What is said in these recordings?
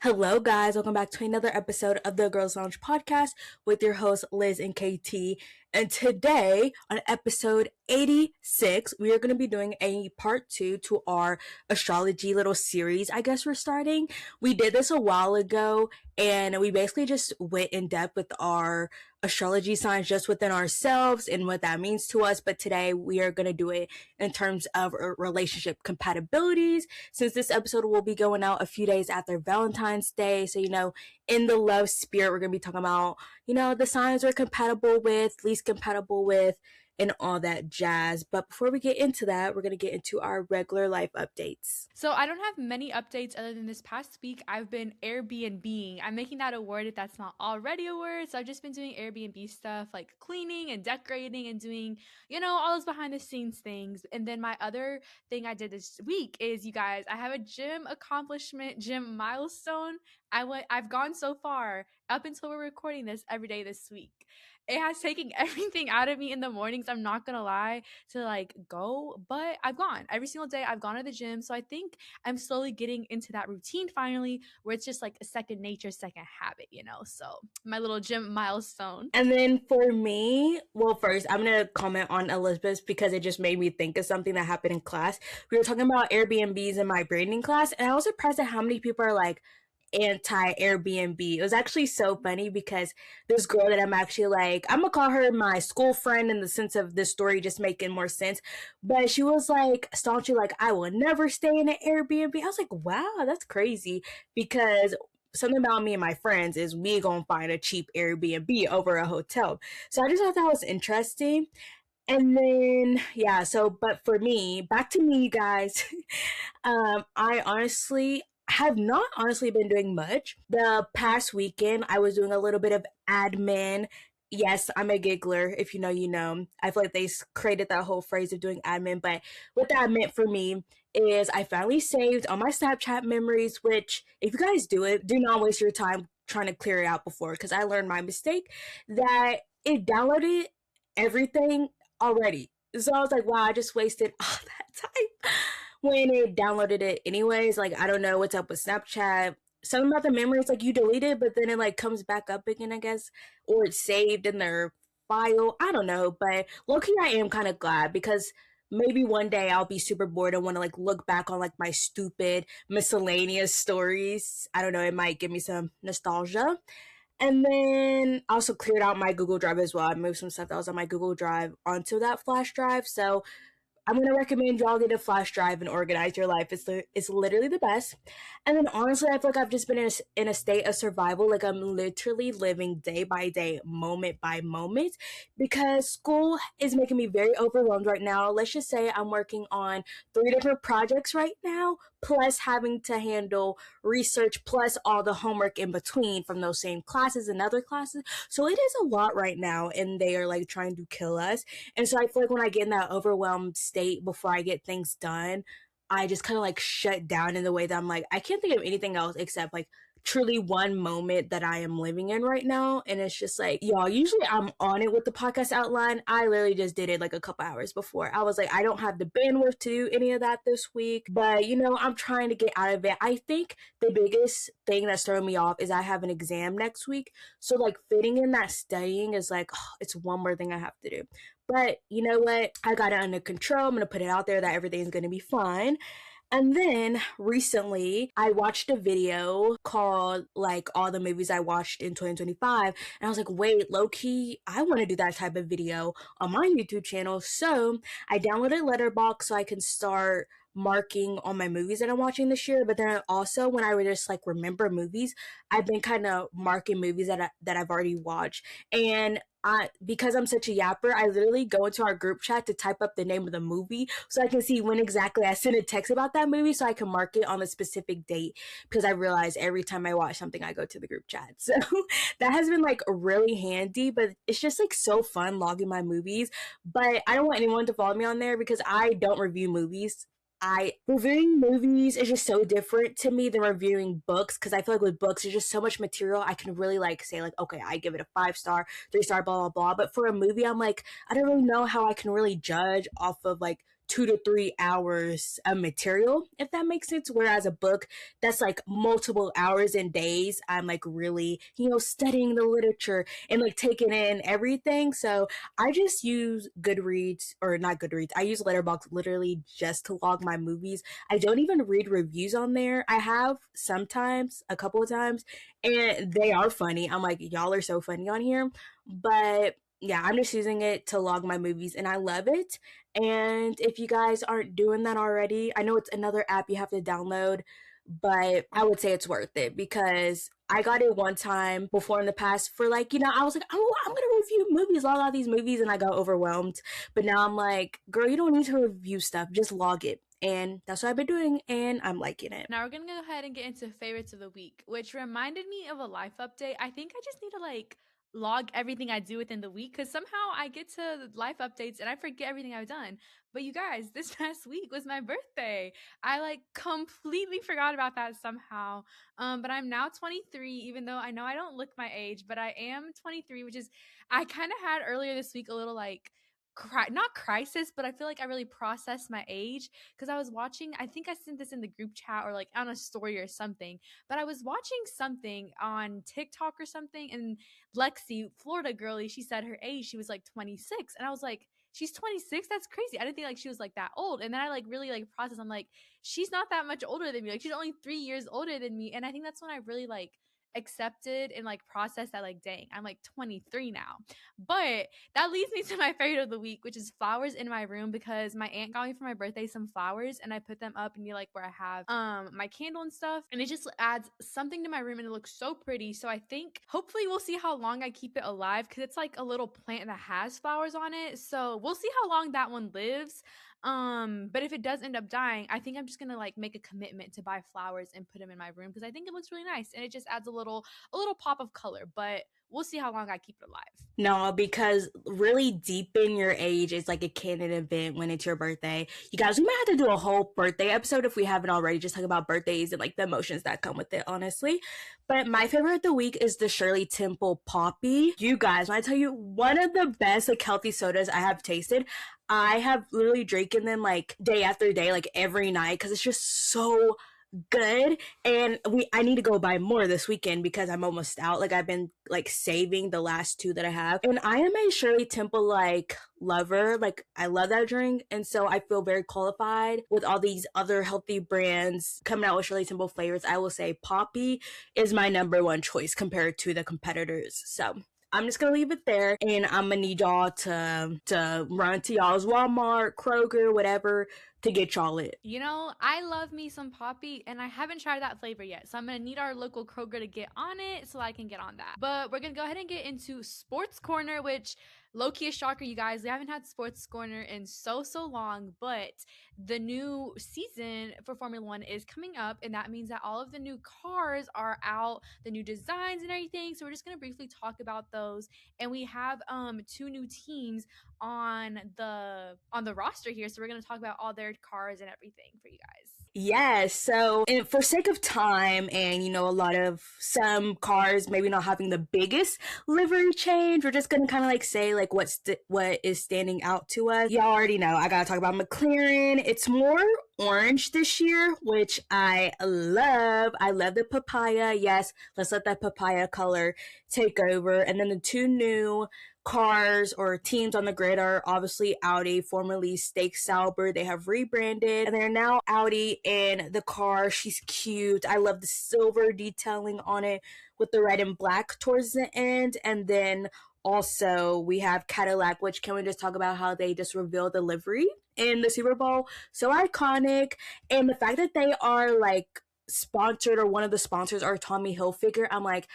Hello, guys. Welcome back to another episode of the Girls Lounge podcast with your hosts, Liz and KT. And today, on episode 86, we are going to be doing a part 2 to our astrology little series, I guess we're starting. We did this a while ago, and we basically just went in depth with our astrology signs just within ourselves and what that means to us. But today, we are going to do it in terms of relationship compatibilities, since this episode will be going out a few days after Valentine's Day. So, in the love spirit, we're going to be talking about, the signs we're compatible with, least compatible with, and all that jazz. But before we get into that, we're going to get into our regular life updates. So I don't have many updates other than this past week. I've been Airbnb-ing. I'm making that a word if that's not already a word. So I've just been doing Airbnb stuff like cleaning and decorating and doing, all those behind the scenes things. And then my other thing I did this week is, you guys, I have a gym milestone. I've gone so far up until we're recording this every day this week. It has taken everything out of me in the mornings, I'm not gonna lie, to go, but I've gone every single day. I've gone to the gym. So I think I'm slowly getting into that routine finally, where it's just like a second nature, second habit, so my little gym milestone. And then for me, well, first I'm going to comment on Elizabeth because it just made me think of something that happened in class. We were talking about Airbnbs in my branding class, and I was surprised at how many people are like anti-Airbnb. It was actually so funny because this girl that I'm actually I'm gonna call her my school friend in the sense of this story just making more sense, but she was staunchly I will never stay in an Airbnb. I was like, wow, that's crazy, because something about me and my friends is we gonna find a cheap Airbnb over a hotel. So I just thought that was interesting. And then, yeah, but for me, back to me, guys. I honestly have not been doing much. The past weekend, I was doing a little bit of admin. Yes, I'm a giggler. If you know, you know. I feel like they created that whole phrase of doing admin. But what that meant for me is I finally saved all my Snapchat memories, which if you guys do it, do not waste your time trying to clear it out before, because I learned my mistake that it downloaded everything already. So I was like, wow, I just wasted all that time when it downloaded it anyways. I don't know what's up with Snapchat. Something about the memories, you delete it, but then it comes back up again, I guess, or it's saved in their file. I don't know, but low-key I am kind of glad, because maybe one day I'll be super bored and want to look back on my stupid miscellaneous stories. I don't know, it might give me some nostalgia. And then I also cleared out my Google Drive as well. I moved some stuff that was on my Google Drive onto that flash drive. So I'm going to recommend y'all get a flash drive and organize your life. It's literally the best. And then honestly, I feel like I've just been in a state of survival. I'm literally living day by day, moment by moment, because school is making me very overwhelmed right now. Let's just say I'm working on 3 different projects right now, plus having to handle research, plus all the homework in between from those same classes and other classes. So it is a lot right now, and they are trying to kill us. And so I feel like when I get in that overwhelmed state before I get things done, I just kind of shut down in the way that I'm I can't think of anything else except truly one moment that I am living in right now. And it's just y'all, usually I'm on it with the podcast outline. I literally just did it a couple hours before. I was I don't have the bandwidth to do any of that this week, but I'm trying to get out of it. I think the biggest thing that's throwing me off is I have an exam next week. So fitting in that studying is it's one more thing I have to do. But you know what? I got it under control. I'm going to put it out there that everything's going to be fine. And then recently I watched a video called all the movies I watched in 2025. And I was wait, low key, I want to do that type of video on my YouTube channel. So I downloaded Letterboxd so I can start marking on my movies that I'm watching this year. But then also when I would just remember movies, I've been kind of marking movies that I've already watched. And because I'm such a yapper, I literally go into our group chat to type up the name of the movie so I can see when exactly I sent a text about that movie, so I can mark it on a specific date, because I realize every time I watch something, I go to the group chat. So that has been really handy, but it's just so fun logging my movies. But I don't want anyone to follow me on there because I don't review movies. Reviewing movies is just so different to me than reviewing books, because I feel with books there's just so much material I can really say okay, I give it a 5-star, 3-star, blah blah blah. But for a movie, I'm I don't really know how I can really judge off of 2 to 3 hours of material, if that makes sense. Whereas a book that's like multiple hours and days, I'm like really, studying the literature and like taking in everything. So I just use Goodreads, or not Goodreads, I use Letterboxd literally just to log my movies. I don't even read reviews on there. I have sometimes, a couple of times, and they are funny. I'm like, y'all are so funny on here. But yeah, I'm just using it to log my movies and I love it. And if you guys aren't doing that already, I know it's another app you have to download, but I would say it's worth it because I got it one time before in the past for like, I was like, oh, I'm going to review movies, log all these movies, and I got overwhelmed. But now I'm like, girl, you don't need to review stuff, just log it. And that's what I've been doing, and I'm liking it. Now we're gonna go ahead and get into favorites of the week, which reminded me of a life update. I think I just need to like log everything I do within the week because somehow I get to life updates and I forget everything I've done. But you guys, this past week was my birthday. I like completely forgot about that somehow. But I'm now 23, even though I know I don't look my age, but I am 23, which is I kind of had earlier this week a little like not crisis, but I feel like I really processed my age because I was watching, I think I sent this in the group chat or like on a story or something, but I was watching something on TikTok or something, and Lexi, Florida girly, she said her age, she was like 26, and I was like, she's 26? That's crazy. I didn't think like she was like that old. And then I like really like processed, I'm like, she's not that much older than me. Like she's only 3 years older than me. And I think that's when I really like accepted and like processed that like, dang, I'm like 23 now. But that leads me to my favorite of the week, which is flowers in my room, because my aunt got me for my birthday some flowers and I put them up near like where I have my candle and stuff, and it just adds something to my room and it looks so pretty. So I think hopefully we'll see how long I keep it alive because it's like a little plant that has flowers on it, so we'll see how long that one lives. But if it does end up dying, I think I'm just gonna like make a commitment to buy flowers and put them in my room because I think it looks really nice and it just adds a little pop of color. But we'll see how long I keep it alive. No, because really deepen your age is like a canon event when it's your birthday. You guys, we might have to do a whole birthday episode if we haven't already, just talking about birthdays and like the emotions that come with it, honestly. But my favorite of the week is the Shirley Temple Poppy. You guys, when I tell you, one of the best like healthy sodas I have tasted. I have literally drinking them like day after day, like every night, because it's just so good. And I need to go buy more this weekend because I'm almost out. Like I've been like saving the last two that I have, and I am a Shirley Temple like lover. Like I love that drink, and so I feel very qualified with all these other healthy brands coming out with Shirley Temple flavors. I will say Poppy is my number one choice compared to the competitors. So I'm just gonna leave it there, and I'm gonna need y'all to run to y'all's Walmart, Kroger, whatever, to get y'all it. You know, I love me some Poppy, and I haven't tried that flavor yet, so I'm gonna need our local Kroger to get on it so I can get on that. But we're gonna go ahead and get into Sports Corner, which low-key a shocker, you guys. We haven't had Sports Corner in so long, but the new season for Formula One is coming up, and that means that all of the new cars are out, the new designs and everything. So we're just gonna briefly talk about those, and we have two new teams on the roster here, so we're going to talk about all their cars and everything for you guys. Yes, so and for sake of time and a lot of some cars maybe not having the biggest livery change, we're just gonna kind of like say like what is standing out to us. Y'all already know I gotta talk about McLaren. It's more orange this year, which I love. I love the papaya. Yes, let's let that papaya color take over. And then the two new cars or teams on the grid are obviously Audi, formerly Stake Sauber. They have rebranded and they're now Audi in the car. She's cute. I love the silver detailing on it with the red and black towards the end. And then also we have Cadillac, which can we just talk about how they just revealed the livery in the Super Bowl? So iconic. And the fact that they are like sponsored, or one of the sponsors are Tommy Hilfiger, I'm like,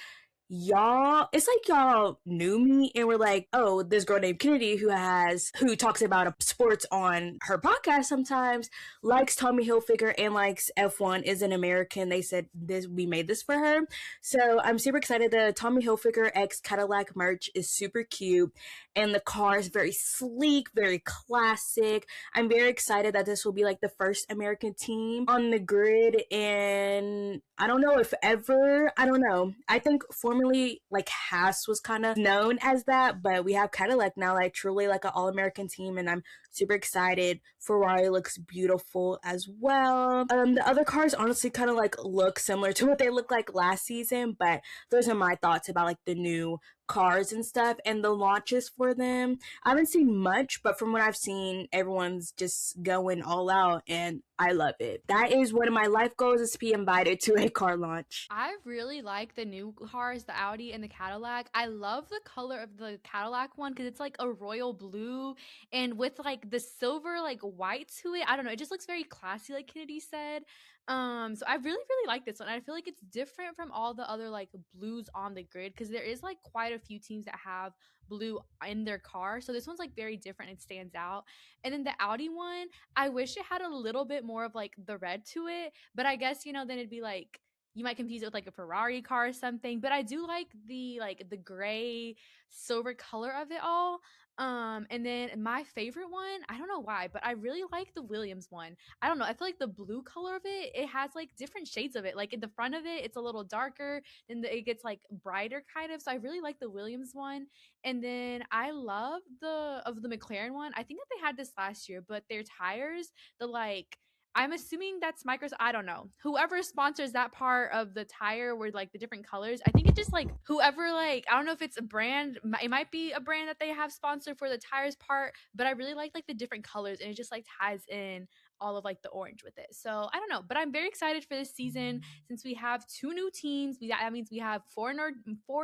y'all, it's like y'all knew me and were like, oh, this girl named Kennedy who talks about sports on her podcast sometimes, likes Tommy Hilfiger and likes F1, is an American. They said we made this for her. So I'm super excited. The Tommy Hilfiger X Cadillac merch is super cute and the car is very sleek, very classic. I'm very excited that this will be like the first American team on the grid in I don't know if ever, I don't know. I think formerly like Haas was kind of known as that, but we have Cadillac now, like truly like an all American team, and I'm super excited. Ferrari looks beautiful as well. The other cars honestly kind of like look similar to what they looked like last season, but those are my thoughts about like the new cars and stuff and the launches for them. I haven't seen much, but from what I've seen, everyone's just going all out and I love it. That is one of my life goals, is to be invited to a car launch. I really like the new cars, the Audi and the Cadillac. I love the color of the Cadillac one because it's like a royal blue and with like the silver like white to it. I don't know, it just looks very classy, like Kennedy said. So I really like this one. I feel like it's different from all the other like blues on the grid because there is like quite a few teams that have blue in their car. So this one's like very different and stands out. And then the Audi one, I wish it had a little bit more of like the red to it, but I guess, you know, then it'd be like you might confuse it with like a Ferrari car or something, but I do like the gray silver color of it all. And then my favorite one, I don't know why, but I really like the Williams one. I don't know, I feel like the blue color of it, it has like different shades of it. Like in the front of it, it's a little darker, then it gets like brighter kind of. So I really like the Williams one. And then I love the McLaren one. I think that they had this last year, but their tires, the like I'm assuming that's Microsoft. I don't know. Whoever sponsors that part of the tire where like the different colors, I think it just like whoever like I don't know if it's a brand. It might be a brand that they have sponsored for the tires part, but I really like the different colors and it just like ties in all of like the orange with it. So I don't know, but I'm very excited for this season since we have two new teams. That means we have four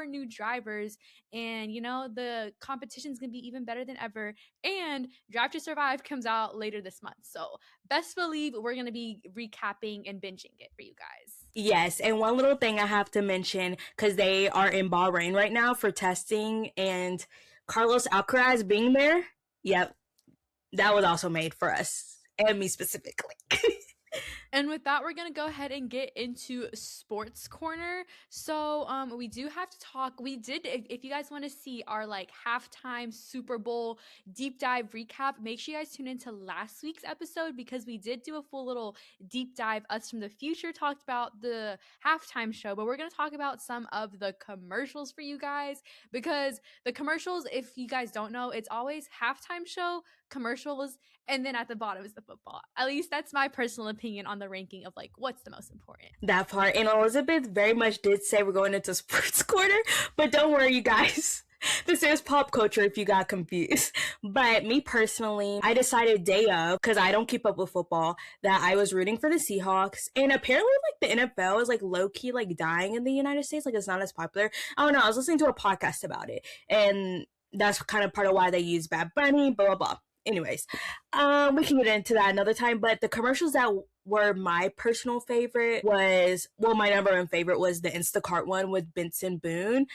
new drivers, and you know the competition's gonna be even better than ever. And Drive to Survive comes out later this month, so best believe we're going to be recapping and binging it for you guys. Yes, and one little thing I have to mention, because they are in Bahrain right now for testing, and Carlos Alcaraz being there, yep, that was also made for us, and me specifically. And with that, we're going to go ahead and get into Sports Corner. So we do have to talk. We did, if you guys want to see our like halftime Super Bowl deep dive recap, make sure you guys tune into last week's episode because we did do a full little deep dive. Us from the future talked about the halftime show, but we're going to talk about some of the commercials for you guys because the commercials, if you guys don't know, it's always halftime show, commercials, and then at the bottom is the football. At least that's my personal opinion on the ranking of like what's the most important. That part. And Elizabeth very much did say we're going into Sports Corner, but don't worry, you guys. This is pop culture if you got confused. But me personally, I decided day of, because I don't keep up with football, that I was rooting for the Seahawks. And apparently like the NFL is like low-key like dying in the United States. Like it's not as popular. I don't know. I was listening to a podcast about it. And that's kind of part of why they use Bad Bunny, blah, blah, blah. Anyways, we can get into that another time, but the commercials that were my personal favorite was, well, my number one favorite was the Instacart one with Benson Boone.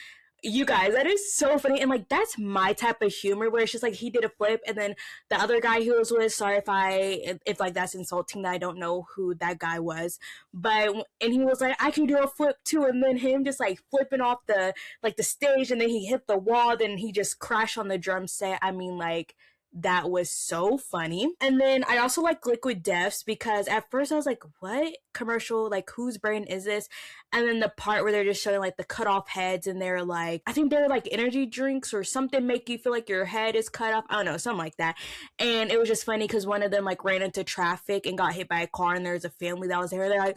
You guys, that is so funny, and like that's my type of humor where it's just like he did a flip and then the other guy he was with, sorry if like that's insulting that I don't know who that guy was, but and he was like I can do a flip too, and then him just like flipping off the stage and then he hit the wall, then he just crashed on the drum set. I mean, like that was so funny. And then I also like Liquid Deaths because at first I was like, what commercial? Like, whose brain is this? And then the part where they're just showing like the cut off heads and they're like, I think they're like energy drinks or something make you feel like your head is cut off. I don't know, something like that. And it was just funny because one of them like ran into traffic and got hit by a car and there's a family that was there. They're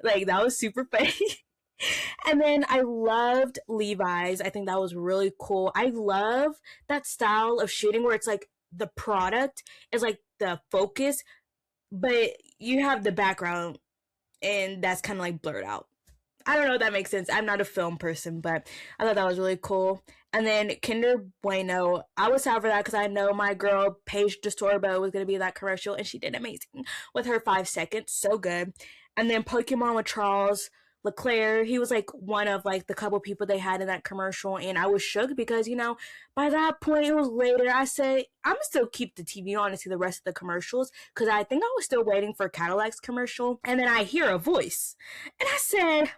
like that was super funny. And then I loved Levi's. I think that was really cool. I love that style of shooting where it's like the product is like the focus, but you have the background and that's kind of like blurred out. I don't know if that makes sense. I'm not a film person, but I thought that was really cool. And then Kinder Bueno, I was sad for that because I know my girl Paige DeSorbo was going to be in that commercial and she did amazing with her 5 seconds. So good. And then Pokemon with Charles Leclerc, he was like one of like the couple people they had in that commercial, and I was shook because, you know, by that point it was later. I said I'm gonna still keep the TV on and see the rest of the commercials because I think I was still waiting for Cadillac's commercial, and then I hear a voice and I said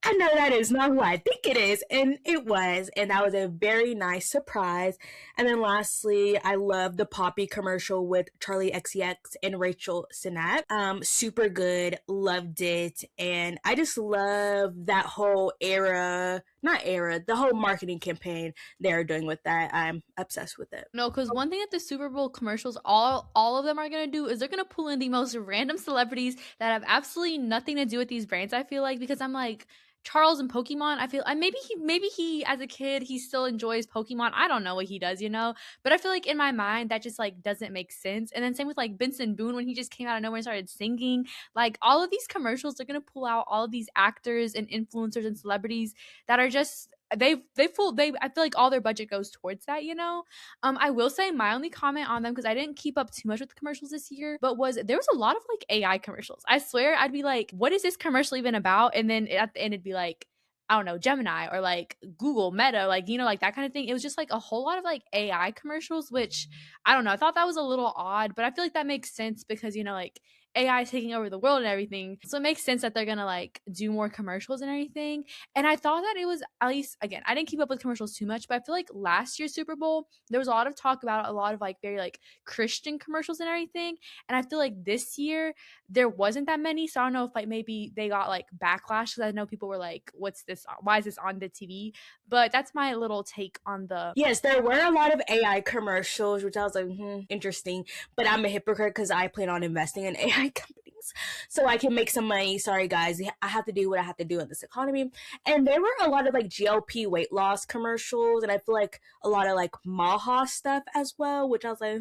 I know that is not who I think it is. And it was. And that was a very nice surprise. And then lastly, I love the Poppy commercial with Charlie XCX and Rachel Sinat. Super good. Loved it. And I just love that whole the whole marketing campaign they're doing with that. I'm obsessed with it. No, because one thing that the Super Bowl commercials, all of them are gonna do is they're gonna pull in the most random celebrities that have absolutely nothing to do with these brands. I feel like, because I'm like, Charles and Pokemon. I feel, and maybe he as a kid he still enjoys Pokemon. I don't know what he does, but I feel like in my mind that just like doesn't make sense. And then same with like Benson Boone when he just came out of nowhere and started singing. Like all of these commercials, they're gonna pull out all of these actors and influencers and celebrities that are just they I feel like all their budget goes towards that. I will say my only comment on them, because I didn't keep up too much with the commercials this year, but there was a lot of like AI commercials. I swear I'd be like, what is this commercial even about? And then at the end it'd be like, I don't know, Gemini or like Google Meta, like, like that kind of thing. It was just like a whole lot of like AI commercials, which I don't know. I thought that was a little odd, but I feel like that makes sense because, like AI is taking over the world and everything. So it makes sense that they're going to like do more commercials and everything. And I thought that it was, at least, again, I didn't keep up with commercials too much, but I feel like last year's Super Bowl, there was a lot of talk about a lot of like very like Christian commercials and everything. And I feel like this year there wasn't that many. So I don't know if like maybe they got like backlash, because I know people were like, what's this? Why is this on the TV? But that's my little take on the. Yes, there were a lot of AI commercials, which I was like, interesting. But I'm a hypocrite because I plan on investing in AI companies so I can make some money. Sorry, guys. I have to do what I have to do in this economy. And there were a lot of like GLP weight loss commercials. And I feel like a lot of like Maha stuff as well, which I was like,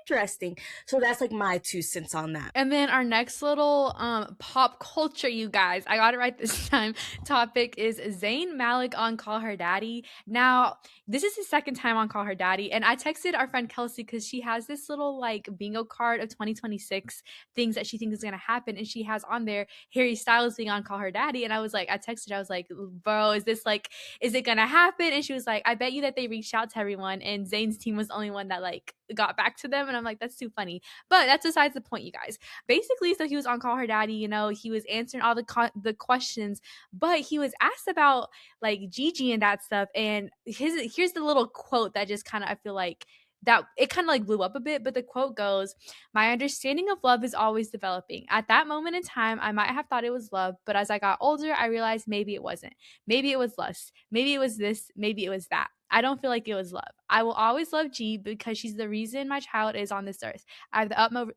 interesting. So that's like my 2 cents on that. And then our next little pop culture, you guys, I got it right this time, topic is Zayn Malik on Call Her Daddy. Now, this is his second time on Call Her Daddy, and I texted our friend Kelsey because she has this little like bingo card of 2026 things that she thinks is gonna happen, and she has on there Harry Styles being on Call Her Daddy. And I texted her, I was like, bro, is it gonna happen? And she was like, I bet you that they reached out to everyone and Zayn's team was the only one that like got back to them. And I'm like, that's too funny. But that's besides the point, you guys. Basically, so he was on Call Her Daddy, he was answering all the questions, but he was asked about like Gigi and that stuff. And here's the little quote that just kind of, I feel like that it kind of like blew up a bit, but the quote goes, my understanding of love is always developing. At that moment in time, I might have thought it was love, but as I got older, I realized maybe it wasn't. Maybe it was lust. Maybe it was this. Maybe it was that. I don't feel like it was love. I will always love G because she's the reason my child is on this earth. I have the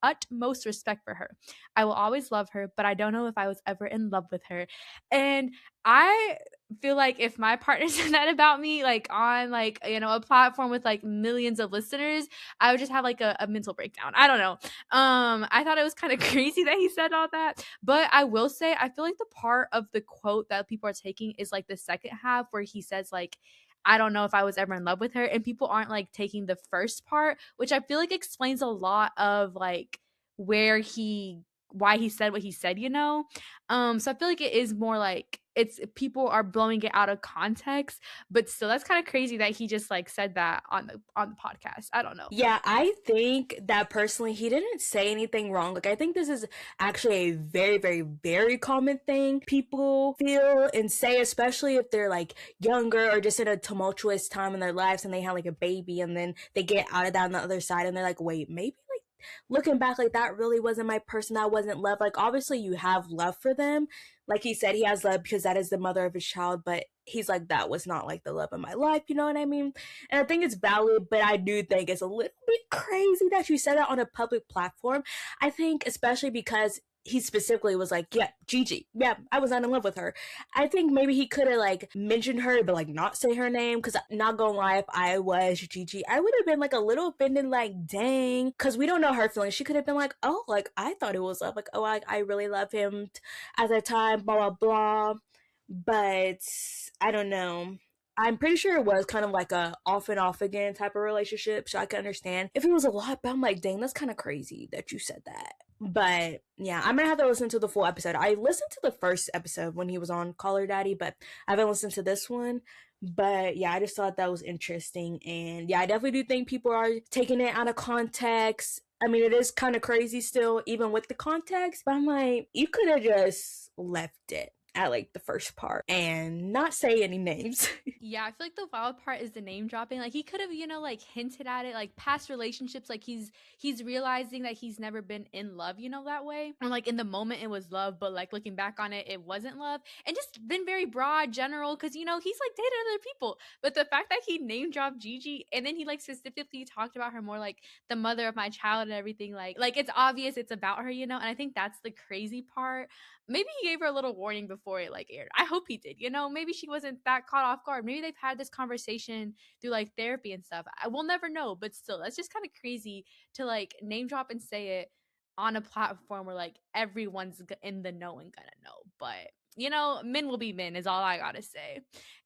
utmost respect for her. I will always love her, but I don't know if I was ever in love with her. And I feel like if my partner said that about me, like on like, a platform with like millions of listeners, I would just have like a mental breakdown. I don't know. I thought it was kind of crazy that he said all that, but I will say, I feel like the part of the quote that people are taking is like the second half where he says like, I don't know if I was ever in love with her, and people aren't like taking the first part, which I feel like explains a lot of like why he said what he said. So I feel like it is more like it's people are blowing it out of context, but still that's kind of crazy that he just like said that on the podcast. I don't know. Yeah, I think that personally he didn't say anything wrong. Like I think this is actually a very, very, very common thing people feel and say, especially if they're like younger or just in a tumultuous time in their lives and they have like a baby and then they get out of that on the other side and they're like, wait, maybe like looking back, like that really wasn't my person, that wasn't love. Like obviously you have love for them. Like he said, he has love because that is the mother of his child, but he's like, that was not like the love of my life, you know what I mean? And I think it's valid, but I do think it's a little bit crazy that you said that on a public platform. I think especially because he specifically was like, yeah, Gigi, yeah, I was not in love with her. I think maybe he could have like mentioned her, but like not say her name, because not gonna lie, if I was Gigi, I would have been like a little offended, like, dang, because we don't know her feelings. She could have been like, oh, like I thought it was love, like, oh, I really love him at that time, blah blah blah. But I don't know. I'm pretty sure it was kind of like a off and off again type of relationship, so I can understand if it was a lot, but I'm like, dang, that's kind of crazy that you said that. But yeah, I'm gonna have to listen to the full episode. I listened to the first episode when he was on Call Her Daddy, but I haven't listened to this one. But yeah, I just thought that was interesting. And yeah, I definitely do think people are taking it out of context. I mean, it is kind of crazy still, even with the context, but I'm like, you could have just left it. at like the first part and not say any names. Yeah, I feel like the wild part is the name dropping. Like he could have, like hinted at it, like past relationships, like he's realizing that he's never been in love, that way. Or like in the moment it was love, but like looking back on it, it wasn't love. And just been very broad, general, because he's like dated other people. But the fact that he name dropped Gigi and then he like specifically talked about her more like the mother of my child and everything, like it's obvious it's about her, and I think that's the crazy part. Maybe he gave her a little warning before it like aired. I hope he did. Maybe she wasn't that caught off guard. Maybe they've had this conversation through like therapy and stuff. I will never know, but still, that's just kind of crazy to like name drop and say it on a platform where like everyone's in the know and gonna know. But men will be men is all I gotta say.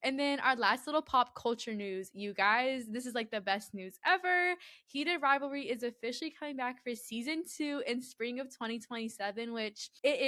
And then our last little pop culture news, you guys, this is like the best news ever. Heated Rivalry is officially coming back for season 2 in spring of 2027, which it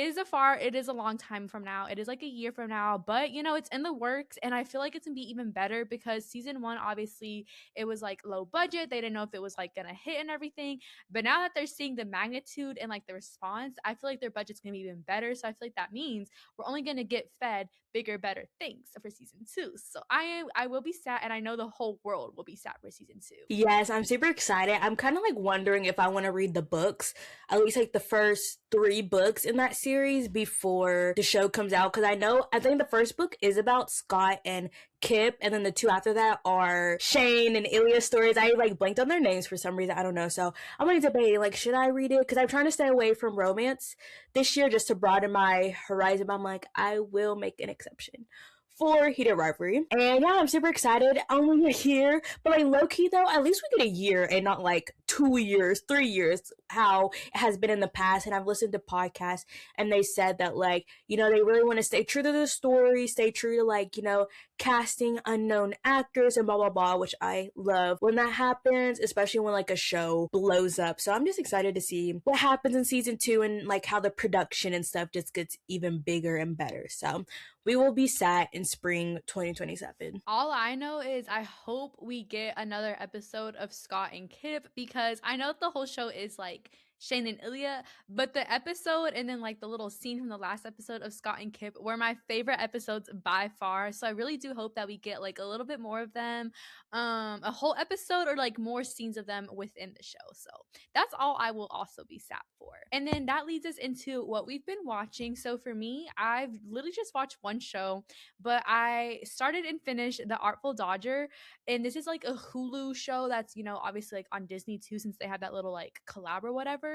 is a long time from now. It is like a year from now, but it's in the works, and I feel like it's gonna be even better because season 1, obviously, it was like low budget. They didn't know if it was like gonna hit and everything. But now that they're seeing the magnitude and like the response, I feel like their budget's gonna be even better. So I feel like that means we're only gonna get fed bigger, better things for season 2. So I will be sad, and I know the whole world will be sad for season 2. Yes, I'm super excited. I'm kind of like wondering if I want to read the books, at least like the first 3 books in that series before the show comes out. Because I think the first book is about Scott and Kip, and then the 2 after that are Shane and Ilya's stories. I like blanked on their names for some reason. I don't know. So I'm like debating, like, should I read it? Because I'm trying to stay away from romance this year just to broaden my horizon. But I'm like, I will make an exception for Heated Rivalry. And yeah, I'm super excited. Only a year. But like low key though, at least we get a year and not like 2 years, 3 years, how it has been in the past. And I've listened to podcasts and they said that like, they really want to stay true to the story, stay true to like, casting unknown actors and blah blah blah, which I love when that happens, especially when like a show blows up. So I'm just excited to see what happens in season 2 and like how the production and stuff just gets even bigger and better. So we will be set in spring 2027. All I know is I hope we get another episode of Scott and Kip, because I know the whole show is like Shane and Ilya, but the episode and then like the little scene from the last episode of Scott and Kip were my favorite episodes by far. So I really do hope that we get like a little bit more of them, a whole episode or like more scenes of them within the show. So that's all I will also be sat for. And then that leads us into what we've been watching. So for me, I've literally just watched one show, but I started and finished The Artful Dodger. And this is like a Hulu show that's, obviously like on Disney too, since they have that little like collab or whatever.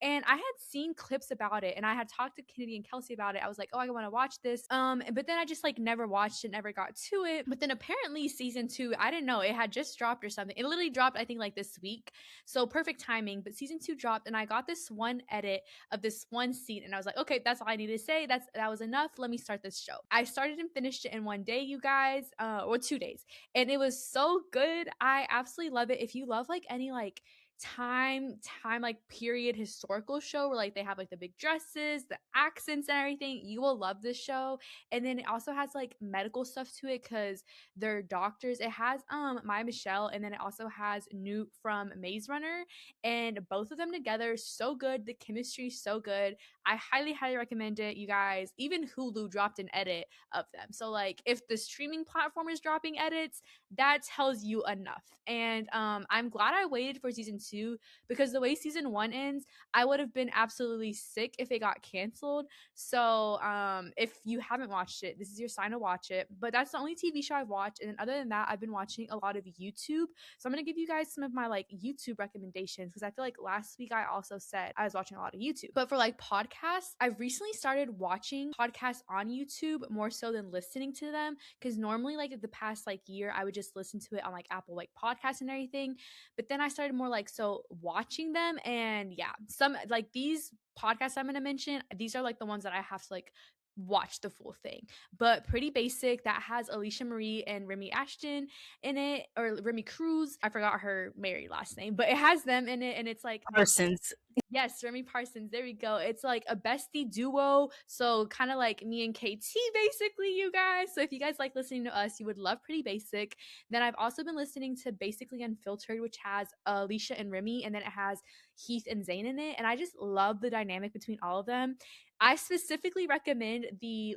And I had seen clips about it and I had talked to Kennedy and Kelsey about it. I was like, oh, I want to watch this. But then I just like never watched it, never got to it. But then apparently season 2, I didn't know, it had just dropped or something. It literally dropped, I think, like this week. So perfect timing. But season 2 dropped and I got this one edit of this one scene and I was like, okay, that's all I need to say. That was enough. Let me start this show. I started and finished it in one day, you guys, or 2 days. And it was so good. I absolutely love it. If you love like any like time like period historical show where like they have like the big dresses, the accents and everything, you will love this show. And then it also has like medical stuff to it because they're doctors. It has Maya Michelle, and then it also has Newt from Maze Runner, and both of them together, so good. The chemistry is so good. I highly recommend it, you guys. Even Hulu dropped an edit of them. So like if the streaming platform is dropping edits, that tells you enough. And I'm glad I waited for season 2 because the way season 1 ends, I would have been absolutely sick if it got canceled. So if you haven't watched it, this is your sign to watch it. But that's the only TV show I've watched. And then other than that, I've been watching a lot of YouTube. So I'm going to give you guys some of my like YouTube recommendations because I feel like last week I also said I was watching a lot of YouTube. But for like podcasts, I've recently started watching podcasts on YouTube more so than listening to them, because normally like the past like year I would just listen to it on like Apple like podcasts and everything. But then I started more like watching them. And yeah, some like these podcasts I'm going to mention, these are like the ones that I have to like watch the full thing. But Pretty Basic, that has Alicia Marie and Remy Ashton in it, or Remy Cruz, I forgot her married last name, but it has them in it. And it's like Parsons. Yes, Remy Parsons. There we go. It's like a bestie duo. So kind of like me and KT, basically, you guys. So if you guys like listening to us, you would love Pretty Basic. Then I've also been listening to Basically Unfiltered, which has Alicia and Remy, and then it has Heath and Zayn in it. And I just love the dynamic between all of them. I specifically recommend the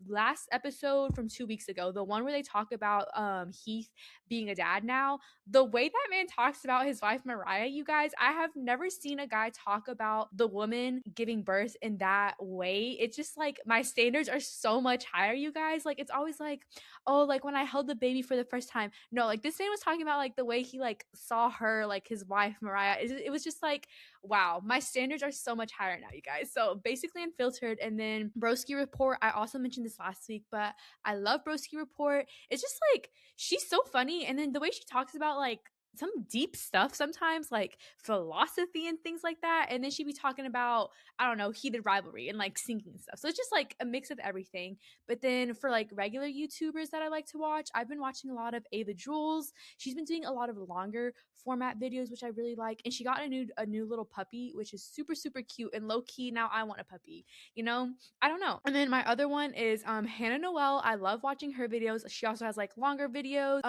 last episode from 2 weeks ago, the one where they talk about Heath being a dad now. The way that man talks about his wife Mariah, you guys, I have never seen a guy talk about the woman giving birth in that way. It's just like my standards are so much higher, you guys. Like, it's always like, oh, like when I held the baby for the first time. No, like this man was talking about like the way he like saw her, like his wife Mariah. It was just like, wow, my standards are so much higher now, you guys. So basically unfiltered. And then Broski Report, I also mentioned this last week, but I love Broski Report. It's just like, she's so funny. And then the way she talks about like some deep stuff sometimes, like philosophy and things like that. And then she'd be talking about, I don't know, heated rivalry and like singing stuff. So it's just like a mix of everything. But then for like regular YouTubers that I like to watch, I've been watching a lot of Ava Jules. She's been doing a lot of longer format videos, which I really like. And she got a new little puppy, which is super, super cute and low key. Now I want a puppy, you know? I don't know. And then my other one is Hannah Noel. I love watching her videos. She also has like longer videos,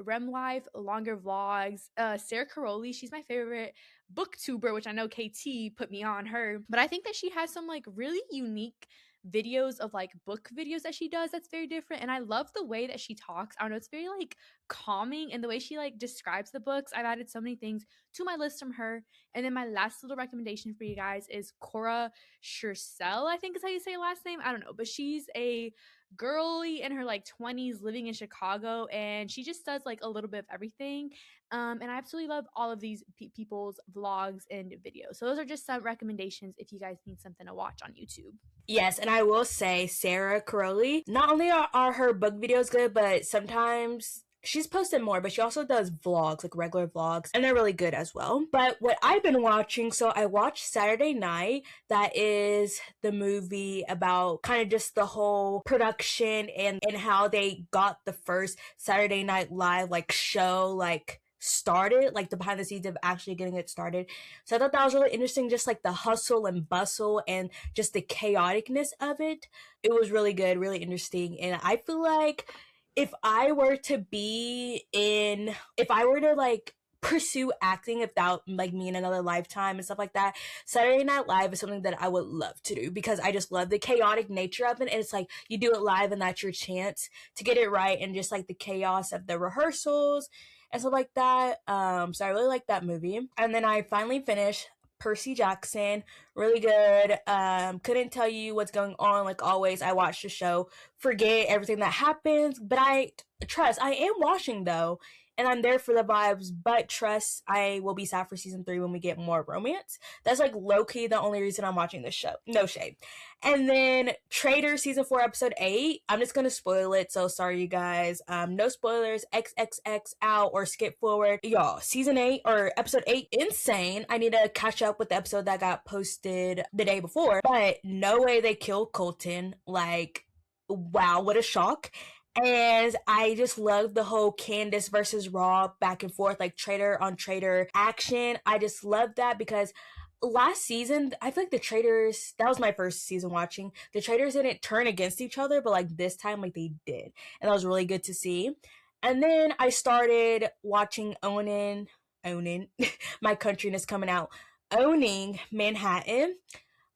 Rem Life, longer vlogs. Sarah Caroli, she's my favorite booktuber, which I know KT put me on her, but I think that she has some like really unique videos of like book videos that she does that's very different. And I love the way that she talks. I don't know, it's very like calming, and the way she like describes the books. I've added so many things to my list from her. And then my last little recommendation for you guys is Cora Schercel, I think is how you say her last name. I don't know, but she's a girly in her like 20s living in Chicago, and she just does like a little bit of everything. And I absolutely love all of these people's vlogs and videos. So those are just some recommendations if you guys need something to watch on YouTube. Yes, and I will say Sarah Caroli, not only are her book videos good, but sometimes she's posted more, but she also does vlogs, like regular vlogs, and they're really good as well. But what I've been watching, so I watched Saturday Night. That is the movie about kind of just the whole production and how they got the first Saturday Night Live like show like started, like the behind the scenes of actually getting it started. So I thought that was really interesting, just like the hustle and bustle and just the chaoticness of it. It was really good, really interesting. And I feel like if I were to like pursue acting, if that like me in another lifetime and stuff like that, Saturday Night Live is something that I would love to do, because I just love the chaotic nature of it. And it's like you do it live and that's your chance to get it right, and just like the chaos of the rehearsals and stuff like that. So I really like that movie. And then I finally finished Percy Jackson. Really good. Couldn't tell you what's going on. Like always, I watch the show, forget everything that happens, but I am watching though, and I'm there for the vibes, but trust, I will be sad for season 3 when we get more romance. That's like low-key the only reason I'm watching this show. No shade. And then Traitors season 4 episode 8. I'm just gonna spoil it, so sorry you guys. No spoilers. XXX out or skip forward. Y'all, season 8 or episode 8, insane. I need to catch up with the episode that got posted the day before. But no way they killed Colton. Like, wow, what a shock. And I just love the whole Candace versus Raw back and forth, like traitor on traitor action. I just love that, because last season, I feel like the Traitors, that was my first season watching, the Traitors didn't turn against each other, but like this time, like they did. And that was really good to see. And then I started watching Owning, my countryness coming out, Owning Manhattan.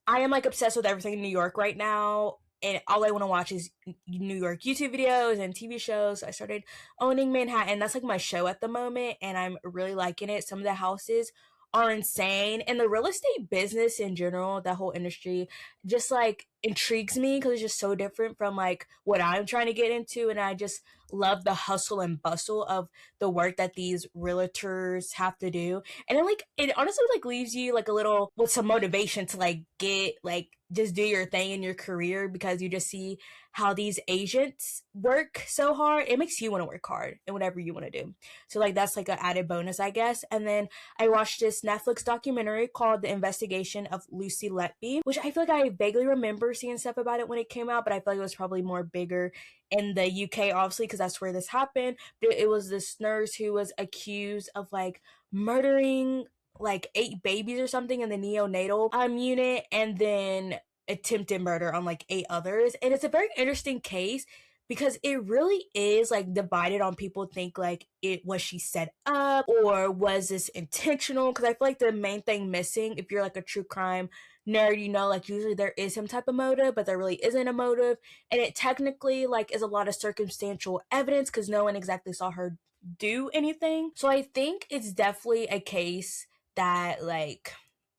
I am like obsessed with everything in New York right now, and all I want to watch is New York YouTube videos and TV shows. So I started Owning Manhattan. That's like my show at the moment, and I'm really liking it. Some of the houses are insane, and the real estate business in general, that whole industry, just like intrigues me, because it's just so different from like what I'm trying to get into. And I just love the hustle and bustle of the work that these realtors have to do. And then like it honestly like leaves you like a little with some motivation to like get like just do your thing in your career, because you just see how these agents work so hard. It makes you want to work hard in whatever you want to do. So like that's like an added bonus, I guess. And then I watched this Netflix documentary called The Investigation of Lucy Letby, which I feel like I vaguely remember seeing stuff about it when it came out, but I feel like it was probably more bigger in the UK, obviously, because that's where this happened. But it was this nurse who was accused of like murdering like 8 babies or something in the neonatal unit, and then attempted murder on like 8 others. And it's a very interesting case, because it really is like divided on people think like it was she set up or was this intentional, because I feel like the main thing missing, if you're like a true crime nerd, you know, like usually there is some type of motive, but there really isn't a motive, and it technically like is a lot of circumstantial evidence because no one exactly saw her do anything. So I think it's definitely a case that like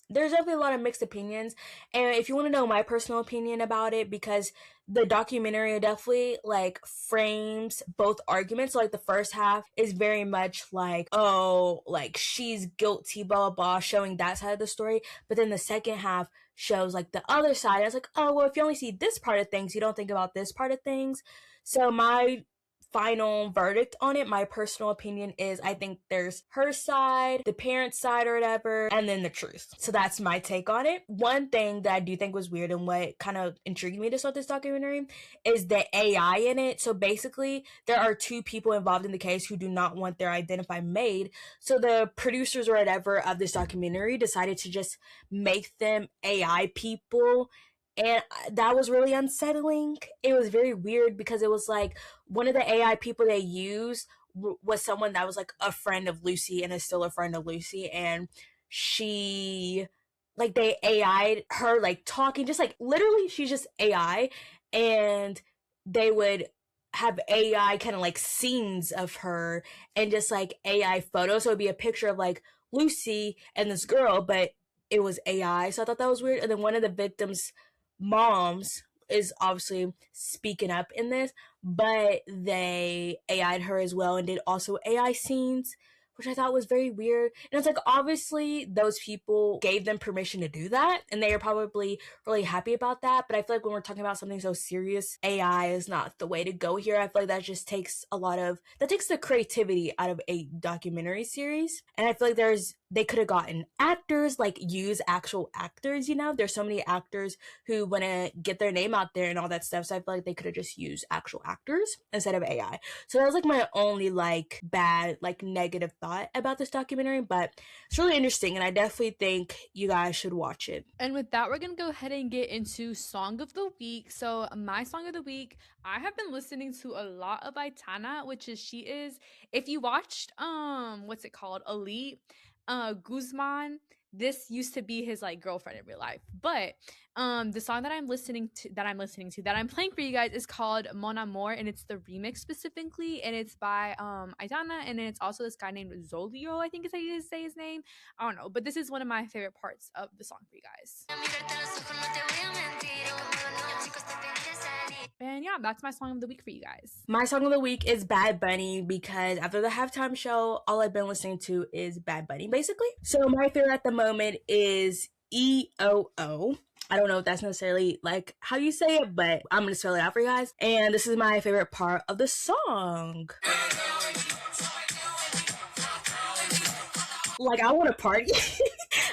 there's definitely a lot of mixed opinions. And if you want to know my personal opinion about it, because the documentary definitely like frames both arguments. So, like the first half is very much like, oh, like she's guilty, blah blah blah, showing that side of the story. But then the second half shows like the other side. It's like, oh well, if you only see this part of things, you don't think about this part of things. So my final verdict on it, my personal opinion is I think there's her side, the parents' side or whatever, and then the truth. So that's my take on it. One thing that I do think was weird and what kind of intrigued me to start this documentary is the AI in it. So basically, there are two people involved in the case who do not want their identity made. So the producers or whatever of this documentary decided to just make them AI people, and that was really unsettling. It was very weird because it was like one of the AI people they used was someone that was like a friend of Lucy and is still a friend of Lucy. And she, like, they AI'd her, like, talking, just like literally, she's just AI. And they would have AI kind of like scenes of her and just like AI photos. So it'd be a picture of like Lucy and this girl, but it was AI. So I thought that was weird. And then one of the victims' moms is obviously speaking up in this, but they AI'd her as well and did also AI scenes, which I thought was very weird. And it's like, obviously, those people gave them permission to do that, and they are probably really happy about that. But I feel like when we're talking about something so serious, AI is not the way to go here. I feel like that just takes that takes the creativity out of a documentary series. And I feel like they could have gotten actors, like use actual actors, you know? There's so many actors who want to get their name out there and all that stuff. So I feel like they could have just used actual actors instead of AI. So that was like my only like bad, like negative thought about this documentary, but it's really interesting and I definitely think you guys should watch it. And with that, we're gonna go ahead and get into Song of the Week. So my Song of the Week, I have been listening to a lot of Aitana, which is if you watched what's it called? Elite, Guzman, this used to be his like girlfriend in real life. But the song that I'm playing for you guys is called Mon Amour, and it's the remix specifically, and it's by Aitana, and then it's also this guy named Zolio, I think is how you say his name. I don't know, but this is one of my favorite parts of the song for you guys. And yeah, that's my Song of the Week for you guys. My Song of the Week is Bad Bunny, because after the halftime show, all I've been listening to is Bad Bunny, basically. So my favorite at the moment is EOO. I don't know if that's necessarily like how you say it, but I'm going to spell it out for you guys. And this is my favorite part of the song. Like, I want to party.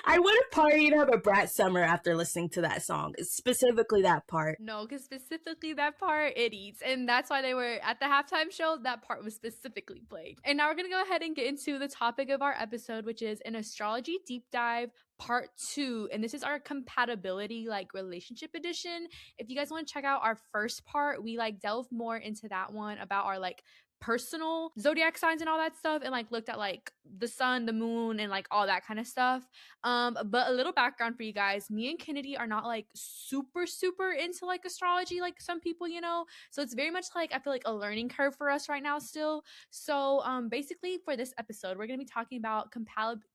I want to party and have a brat summer after listening to that song, specifically that part. No, because specifically that part, it eats. And that's why they were at the halftime show, that part was specifically played. And now we're going to go ahead and get into the topic of our episode, which is an Astrology Deep Dive Part 2. And this is our compatibility, like relationship edition. If you guys want to check out our first part, we like delve more into that one about our like personal zodiac signs and all that stuff, and like looked at like the sun, the moon, and like all that kind of stuff. But a little background for you guys, me and Kennedy are not like super into like astrology like some people, you know, so it's very much like I feel like a learning curve for us right now still. So basically for this episode we're going to be talking about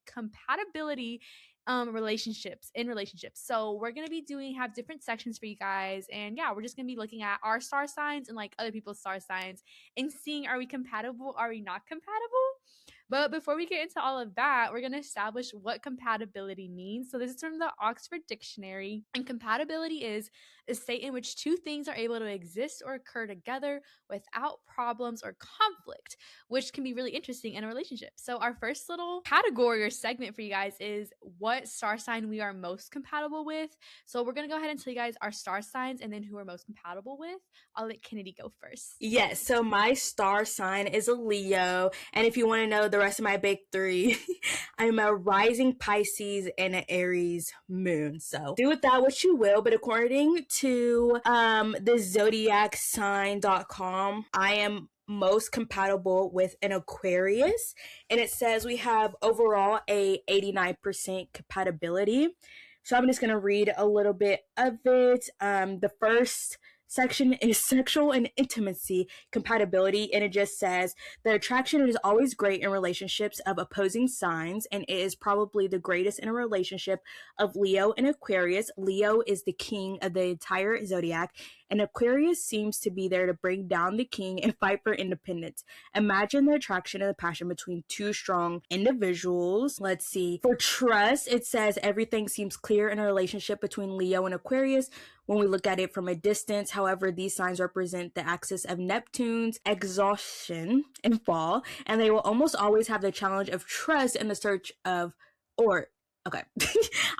compatibility relationships. So we're gonna be have different sections for you guys, and yeah, we're just gonna be looking at our star signs and like other people's star signs and seeing, are we compatible, are we not compatible? But before we get into all of that, we're going to establish what compatibility means. So this is from the Oxford Dictionary, and compatibility is a state in which two things are able to exist or occur together without problems or conflict, which can be really interesting in a relationship. So our first little category or segment for you guys is what star sign we are most compatible with. So we're going to go ahead and tell you guys our star signs and then who we're most compatible with. I'll let Kennedy go first. Yes, so my star sign is a Leo, and if you want to know the the rest of my big three, I'm a rising Pisces and an Aries moon. So do with that what you will. But according to the zodiac sign.com, I am most compatible with an Aquarius, and it says we have overall a 89% compatibility. So I'm just going to read a little bit of it. The first section is sexual and intimacy compatibility, and it just says the attraction is always great in relationships of opposing signs, and it is probably the greatest in a relationship of Leo and Aquarius. Leo is the king of the entire zodiac, and Aquarius seems to be there to bring down the king and fight for independence. Imagine the attraction and the passion between two strong individuals. Let's see. For trust, it says everything seems clear in a relationship between Leo and Aquarius when we look at it from a distance. However, these signs represent the axis of Neptune's exhaustion and fall, and they will almost always have the challenge of trust in the search of,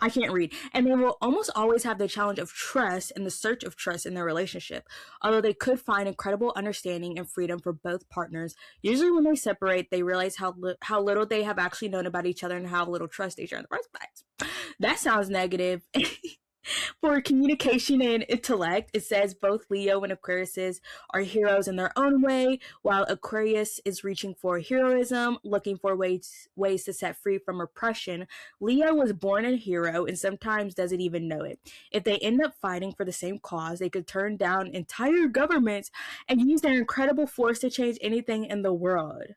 I can't read. And they will almost always have the challenge of trust and the search of trust in their relationship. Although they could find incredible understanding and freedom for both partners, usually when they separate, they realize how little they have actually known about each other and how little trust they share in the first place. That sounds negative. For communication and intellect, it says both Leo and Aquarius are heroes in their own way, while Aquarius is reaching for heroism, looking for ways to set free from oppression. Leo was born a hero and sometimes doesn't even know it. If they end up fighting for the same cause, they could turn down entire governments and use their incredible force to change anything in the world.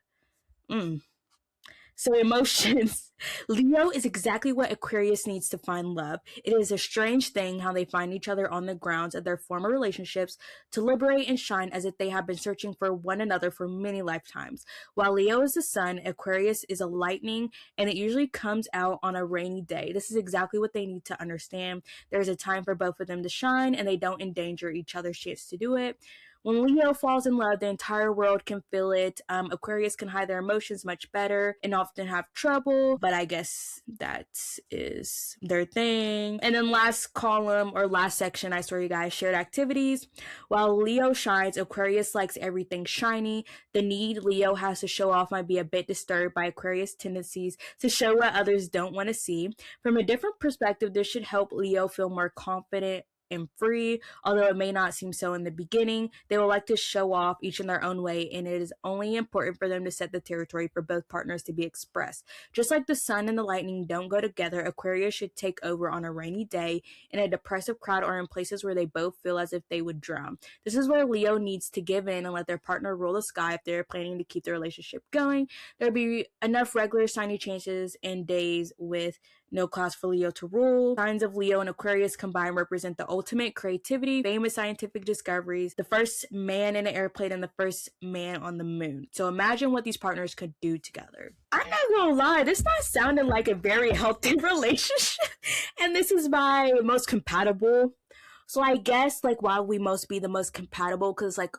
So emotions. Leo is exactly what Aquarius needs to find love. It is a strange thing how they find each other on the grounds of their former relationships to liberate and shine as if they have been searching for one another for many lifetimes. While Leo is the sun, Aquarius is a lightning, and it usually comes out on a rainy day. This is exactly what they need to understand. There's a time for both of them to shine, and they don't endanger each other's chance to do it. When Leo falls in love, the entire world can feel it. Aquarius can hide their emotions much better and often have trouble, but I guess that is their thing. And then last column or last section, I saw you guys, shared activities. While Leo shines, Aquarius likes everything shiny. The need Leo has to show off might be a bit disturbed by Aquarius' tendencies to show what others don't want to see. From a different perspective, this should help Leo feel more confident and free, although it may not seem so in the beginning. They will like to show off each in their own way, and it is only important for them to set the territory for both partners to be expressed. Just like the sun and the lightning don't go together, Aquarius should take over on a rainy day in a depressive crowd or in places where they both feel as if they would drown. This is where Leo needs to give in and let their partner rule the sky if they're planning to keep the relationship going. There'll be enough regular shiny chances and days with no cause for Leo to rule. Signs of Leo and Aquarius combined represent the ultimate creativity, famous scientific discoveries, the first man in an airplane, and the first man on the moon. So imagine what these partners could do together. I'm not gonna lie, this not sounding like a very healthy relationship. And this is my most compatible. So I guess like why we must be the most compatible, because like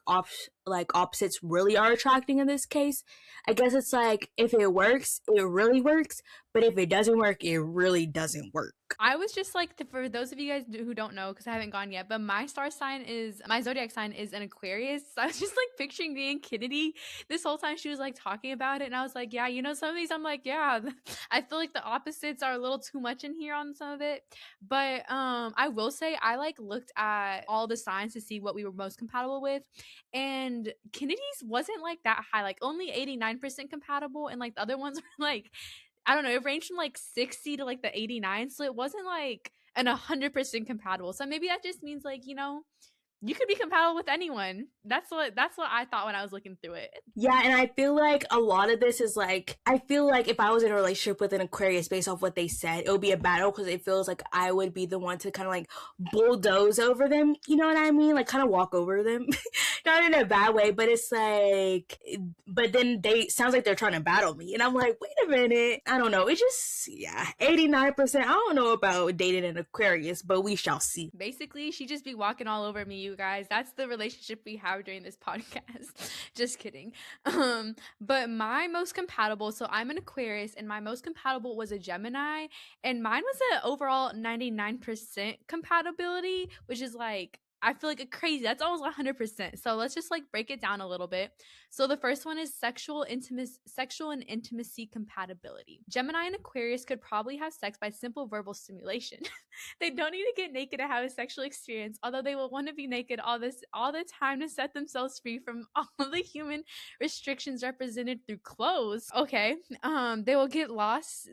opposites really are attracting in this case. I guess it's like if it works, it really works, but if it doesn't work, it really doesn't work. I was just like, for those of you guys who don't know, because I haven't gone yet, but my zodiac sign is an Aquarius. So I was just like picturing me and Kennedy this whole time she was like talking about it. And I was like, yeah, some of these, I'm like, yeah, I feel like the opposites are a little too much in here on some of it. But I will say I like looked at all the signs to see what we were most compatible with. And Kennedy's wasn't like that high, like only 89% compatible. And like the other ones were like, I don't know, it ranged from like 60 to like the 89. So it wasn't like an 100% compatible. So maybe that just means like, you could be compatible with anyone. That's what I thought when I was looking through it. Yeah, and I feel like a lot of this is like, I feel like if I was in a relationship with an Aquarius based off what they said, it would be a battle because it feels like I would be the one to kind of like bulldoze over them. You know what I mean? Like kind of walk over them. Not in a bad way, but it's like, but then sounds like they're trying to battle me. And I'm like, wait a minute. I don't know. It's just, 89%. I don't know about dating an Aquarius, but we shall see. Basically, she just be walking all over me, you guys. That's the relationship we have during this podcast. Just kidding. But my most compatible, so I'm an Aquarius, and my most compatible was a Gemini, and mine was an overall 99% compatibility, which is like, I feel like a crazy. That's almost 100%. So let's just like break it down a little bit. So the first one is sexual and intimacy compatibility. Gemini and Aquarius could probably have sex by simple verbal stimulation. They don't need to get naked to have a sexual experience, although they will want to be naked all the time to set themselves free from all the human restrictions represented through clothes. Okay. They will get lost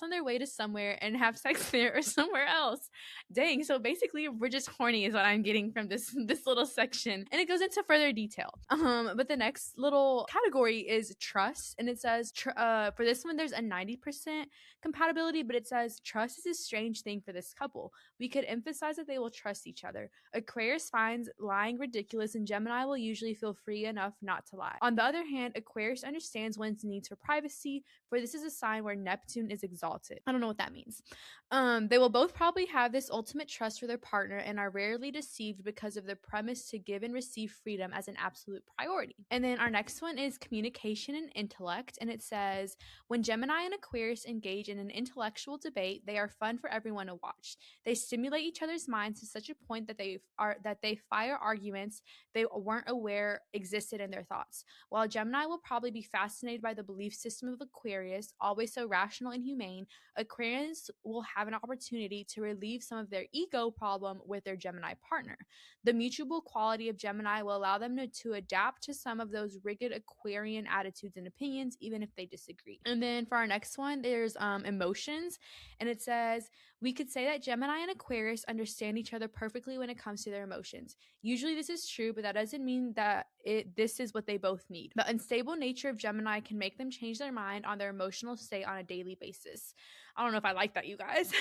on their way to somewhere and have sex there or somewhere else. Dang. So basically we're just horny is what I'm getting from this little section. And it goes into further detail. But the next little category is trust. And it says for this one there's a 90% compatibility, but it says trust is a strange thing for this couple. We could emphasize that they will trust each other. Aquarius finds lying ridiculous, and Gemini will usually feel free enough not to lie. On the other hand, Aquarius understands one's needs for privacy, for this is a sign where Neptune is exalted. I don't know what that means. They will both probably have this ultimate trust for their partner and are rarely deceived because of the premise to give and receive freedom as an absolute priority. And then our next one is communication and intellect, and it says, when Gemini and Aquarius engage in an intellectual debate, they are fun for everyone to watch. They stimulate each other's minds to such a point that they fire arguments they weren't aware existed in their thoughts. While Gemini will probably be fascinated by the belief system of Aquarius, always so rational and humane, Aquarians will have an opportunity to relieve some of their ego problem with their Gemini partner. The mutual quality of Gemini will allow them to adapt to some of those rigid Aquarian attitudes and opinions, even if they disagree. And then for our next one, there's emotions, and it says, we could say that Gemini and Aquarius understand each other perfectly when it comes to their emotions. Usually this is true, but that doesn't mean that this is what they both need. The unstable nature of Gemini can make them change their mind on their emotional state on a daily basis. I don't know if I like that, you guys.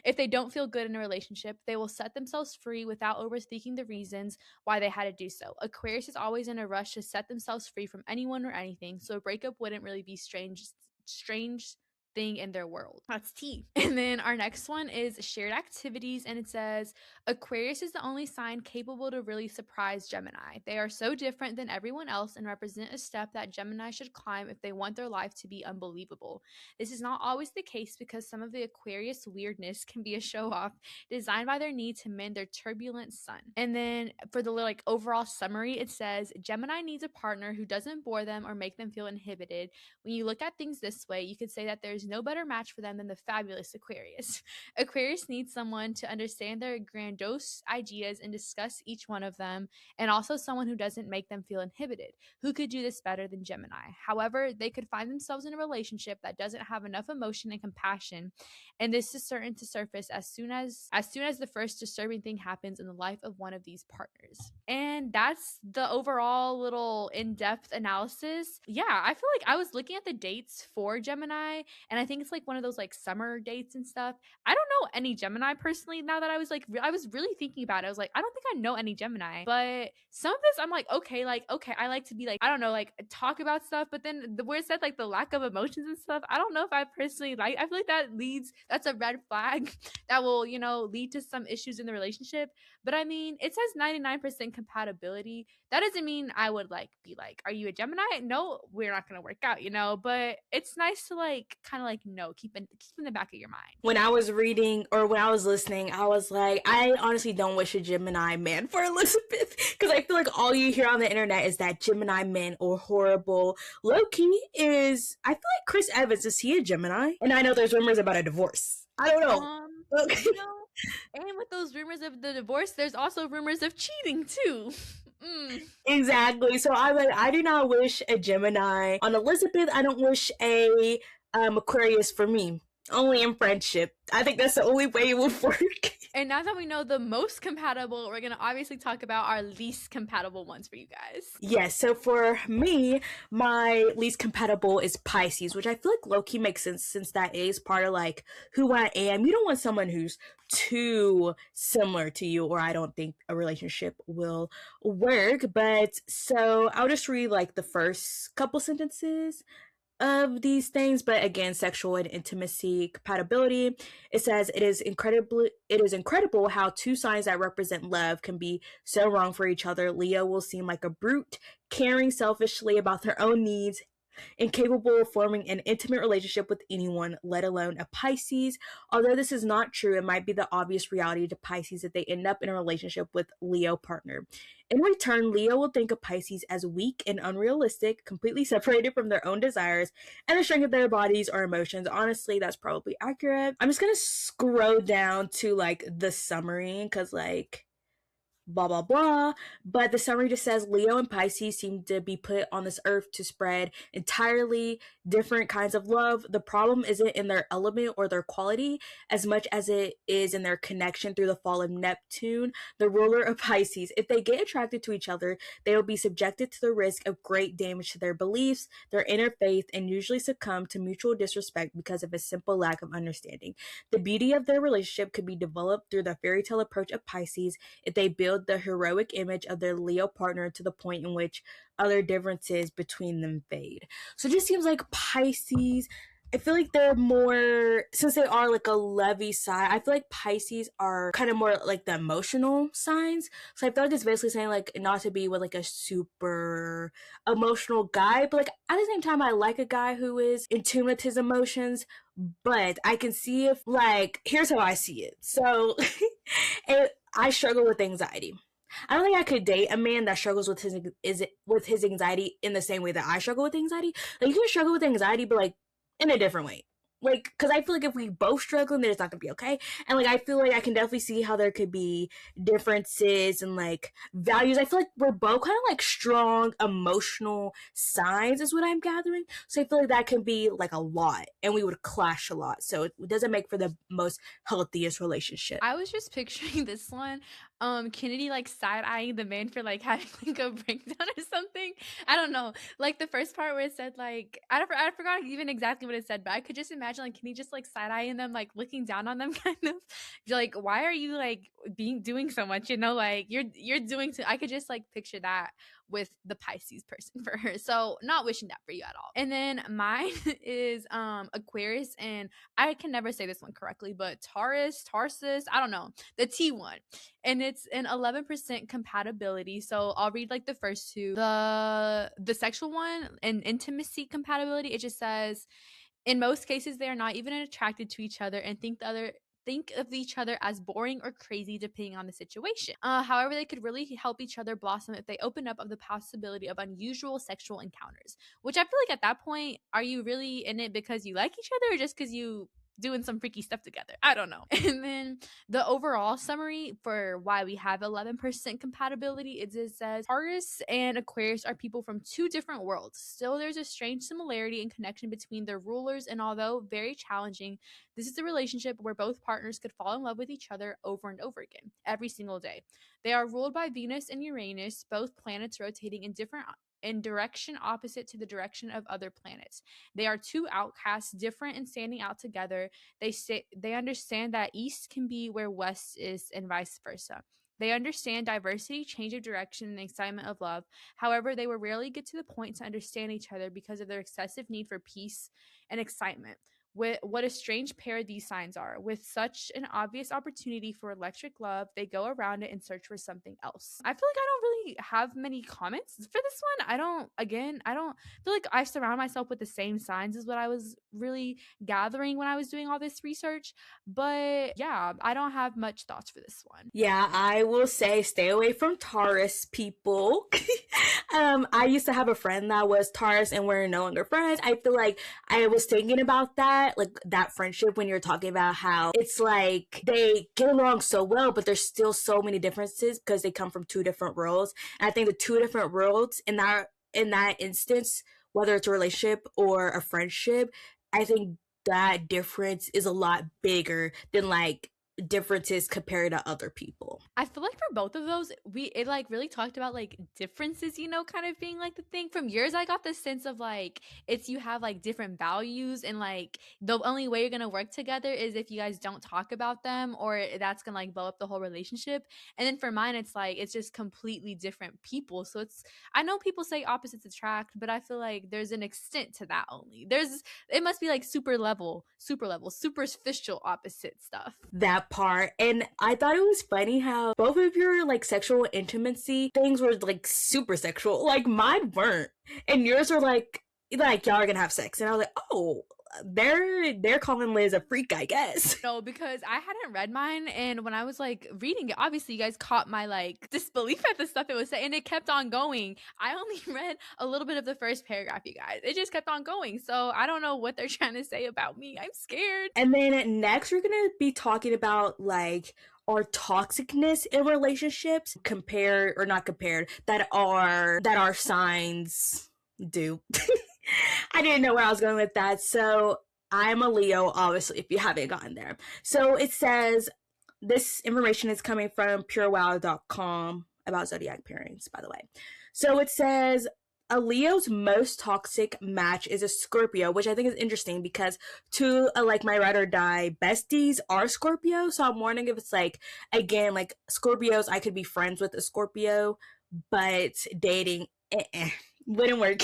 If they don't feel good in a relationship, they will set themselves free without overthinking the reasons why they had to do so. Aquarius is always in a rush to set themselves free from anyone or anything, so a breakup wouldn't really be strange thing in their world. That's tea. And then our next one is shared activities, and it says Aquarius is the only sign capable to really surprise Gemini. They are so different than everyone else and represent a step that Gemini should climb if they want their life to be unbelievable. This is not always the case because some of the Aquarius weirdness can be a show off designed by their need to mend their turbulent sun. And then for the overall summary, it says Gemini needs a partner who doesn't bore them or make them feel inhibited. When you look at things this way, you could say that there's no better match for them than the fabulous Aquarius. Aquarius needs someone to understand their grandiose ideas and discuss each one of them, and also someone who doesn't make them feel inhibited. Who could do this better than Gemini? However, they could find themselves in a relationship that doesn't have enough emotion and compassion, and this is certain to surface as soon as the first disturbing thing happens in the life of one of these partners. And that's the overall little in-depth analysis. Yeah, I feel like I was looking at the dates for Gemini, and I think it's like one of those like summer dates and stuff. I don't know any Gemini personally. Now that I was really thinking about it, I was like, I don't think I know any Gemini. But some of this I'm like, okay, I like to be like, I don't know, like talk about stuff. But then where it said like the lack of emotions and stuff, I don't know if I personally like. I feel like that's a red flag that will, lead to some issues in the relationship. But I mean, it says 99% compatibility. That doesn't mean I would be like, are you a Gemini? No, we're not gonna work out, but it's nice to kind of keep in the back of your mind. When I was reading or when I was listening, I was like, I honestly don't wish a Gemini man for Elizabeth, because I feel like all you hear on the internet is that Gemini men are horrible. Low-key is, I feel like Chris Evans, is he a Gemini? And I know there's rumors about a divorce. I don't know. Okay. And with those rumors of the divorce, there's also rumors of cheating too. Exactly. So I do not wish a Gemini on Elizabeth. I don't wish a Aquarius for me. Only in friendship. I think that's the only way it would work. And now that we know the most compatible, we're going to obviously talk about our least compatible ones for you guys. Yes, so for me, my least compatible is Pisces, which I feel like low-key makes sense since that is part of who I am. You don't want someone who's too similar to you, or I don't think a relationship will work. But so I'll just read the first couple sentences of these things. But again, sexual and intimacy compatibility, it says it is incredible how two signs that represent love can be so wrong for each other. Leo will seem like a brute, caring selfishly about their own needs, incapable of forming an intimate relationship with anyone, let alone a Pisces. Although this is not true, it might be the obvious reality to Pisces that they end up in a relationship with Leo partner. In return, Leo will think of Pisces as weak and unrealistic, completely separated from their own desires and the strength of their bodies or emotions. Honestly, that's probably accurate. I'm just gonna scroll down to like the summary because like blah blah blah, but the summary just says Leo and Pisces seem to be put on this earth to spread entirely different kinds of love. The problem isn't in their element or their quality as much as it is in their connection through the fall of Neptune, the ruler of Pisces. If they get attracted to each other, they will be subjected to the risk of great damage to their beliefs, their inner faith, and usually succumb to mutual disrespect because of a simple lack of understanding. The beauty of their relationship could be developed through the fairy tale approach of Pisces if they build the heroic image of their Leo partner to the point in which other differences between them fade. So it just seems like Pisces, I feel like they're more, since they are like a Levy sign, I feel like Pisces are kind of more like the emotional signs. So I feel like it's basically saying like not to be with like a super emotional guy, but like at the same time, I like a guy who is in tune with his emotions. But I can see if like, here's how I see it. So I struggle with anxiety. I don't think I could date a man that struggles with his anxiety in the same way that I struggle with anxiety. Like you can struggle with anxiety, but like in a different way. Like, because I feel like if we both struggle, then it's not gonna be okay. And like I feel like I can definitely see how there could be differences and like values. I feel like we're both kind of like strong emotional signs, is what I'm gathering. So I feel like that can be like a lot, and we would clash a lot. So it doesn't make for the most healthiest relationship. I was just picturing this one, Kennedy like side-eyeing the man for like having like a breakdown or something. I don't know. Like the first part where it said like I forgot even exactly what it said, but I could just imagine like Kennedy just like side-eyeing them, like looking down on them kind of. Like, why are you like doing so much? You know, like you're doing I could just like picture that with the Pisces person for her. So not wishing that for you at all. And then mine is Aquarius, and I can never say this one correctly, but Tarsus, I don't know, the T one. And it's an 11% compatibility. So I'll read like the first two. The sexual one and intimacy compatibility, it just says in most cases they are not even attracted to each other and think of each other as boring or crazy depending on the situation. However, they could really help each other blossom if they open up of the possibility of unusual sexual encounters, which I feel like at that point, are you really in it because you like each other or just because you doing some freaky stuff together? I don't know. And then the overall summary for why we have 11% compatibility, it just says Taurus and Aquarius are people from two different worlds. Still, there's a strange similarity and connection between their rulers, and although very challenging, this is a relationship where both partners could fall in love with each other over and over again, every single day. They are ruled by Venus and Uranus, both planets rotating in direction opposite to the direction of other planets. They are two outcasts, different and standing out together. They understand that east can be where west is and vice versa. They understand diversity, change of direction, and the excitement of love. However, they will rarely get to the point to understand each other because of their excessive need for peace and excitement. What a strange pair these signs are. With such an obvious opportunity for electric love, they go around it and search for something else. I feel like I don't really have many comments for this one. I don't feel like I surround myself with the same signs as what I was really gathering when I was doing all this research. But yeah, I don't have much thoughts for this one. Yeah, I will say stay away from Taurus people. I used to have a friend that was Taurus and we're no longer friends. I feel like I was thinking about that, like that friendship when you're talking about how it's like they get along so well, but there's still so many differences because they come from two different worlds. And I think the two different worlds in that instance, whether it's a relationship or a friendship, I think that difference is a lot bigger than like differences compared to other people. I feel like for both of those, it like really talked about like differences, you know, kind of being like the thing. From yours, I got the sense of like it's you have like different values, and like the only way you're gonna work together is if you guys don't talk about them, or that's gonna like blow up the whole relationship. And then for mine, it's like it's just completely different people. So it's, I know people say opposites attract, but I feel like there's an extent to that only. It must be like superficial opposite stuff. That part. And I thought it was funny how both of your like sexual intimacy things were like super sexual. Like mine weren't. And yours are like like, y'all are gonna have sex. And I was like, oh, they're calling Liz a freak, I guess. No, because I hadn't read mine, and when I was like reading it, obviously you guys caught my like disbelief at the stuff it was saying, and it kept on going. I only read a little bit of the first paragraph, you guys. It just kept on going. So I don't know what they're trying to say about me. I'm scared. And then next we're gonna be talking about like our toxicness in relationships, compared or not compared, that our signs do. I didn't know where I was going with that. So I'm a Leo, obviously, if you haven't gotten there. So it says, this information is coming from purewow.com about zodiac pairings, by the way. So it says, a Leo's most toxic match is a Scorpio, which I think is interesting because two like my ride or die besties are Scorpio. So I'm wondering if it's like, again, like Scorpios, I could be friends with a Scorpio, but dating, wouldn't work.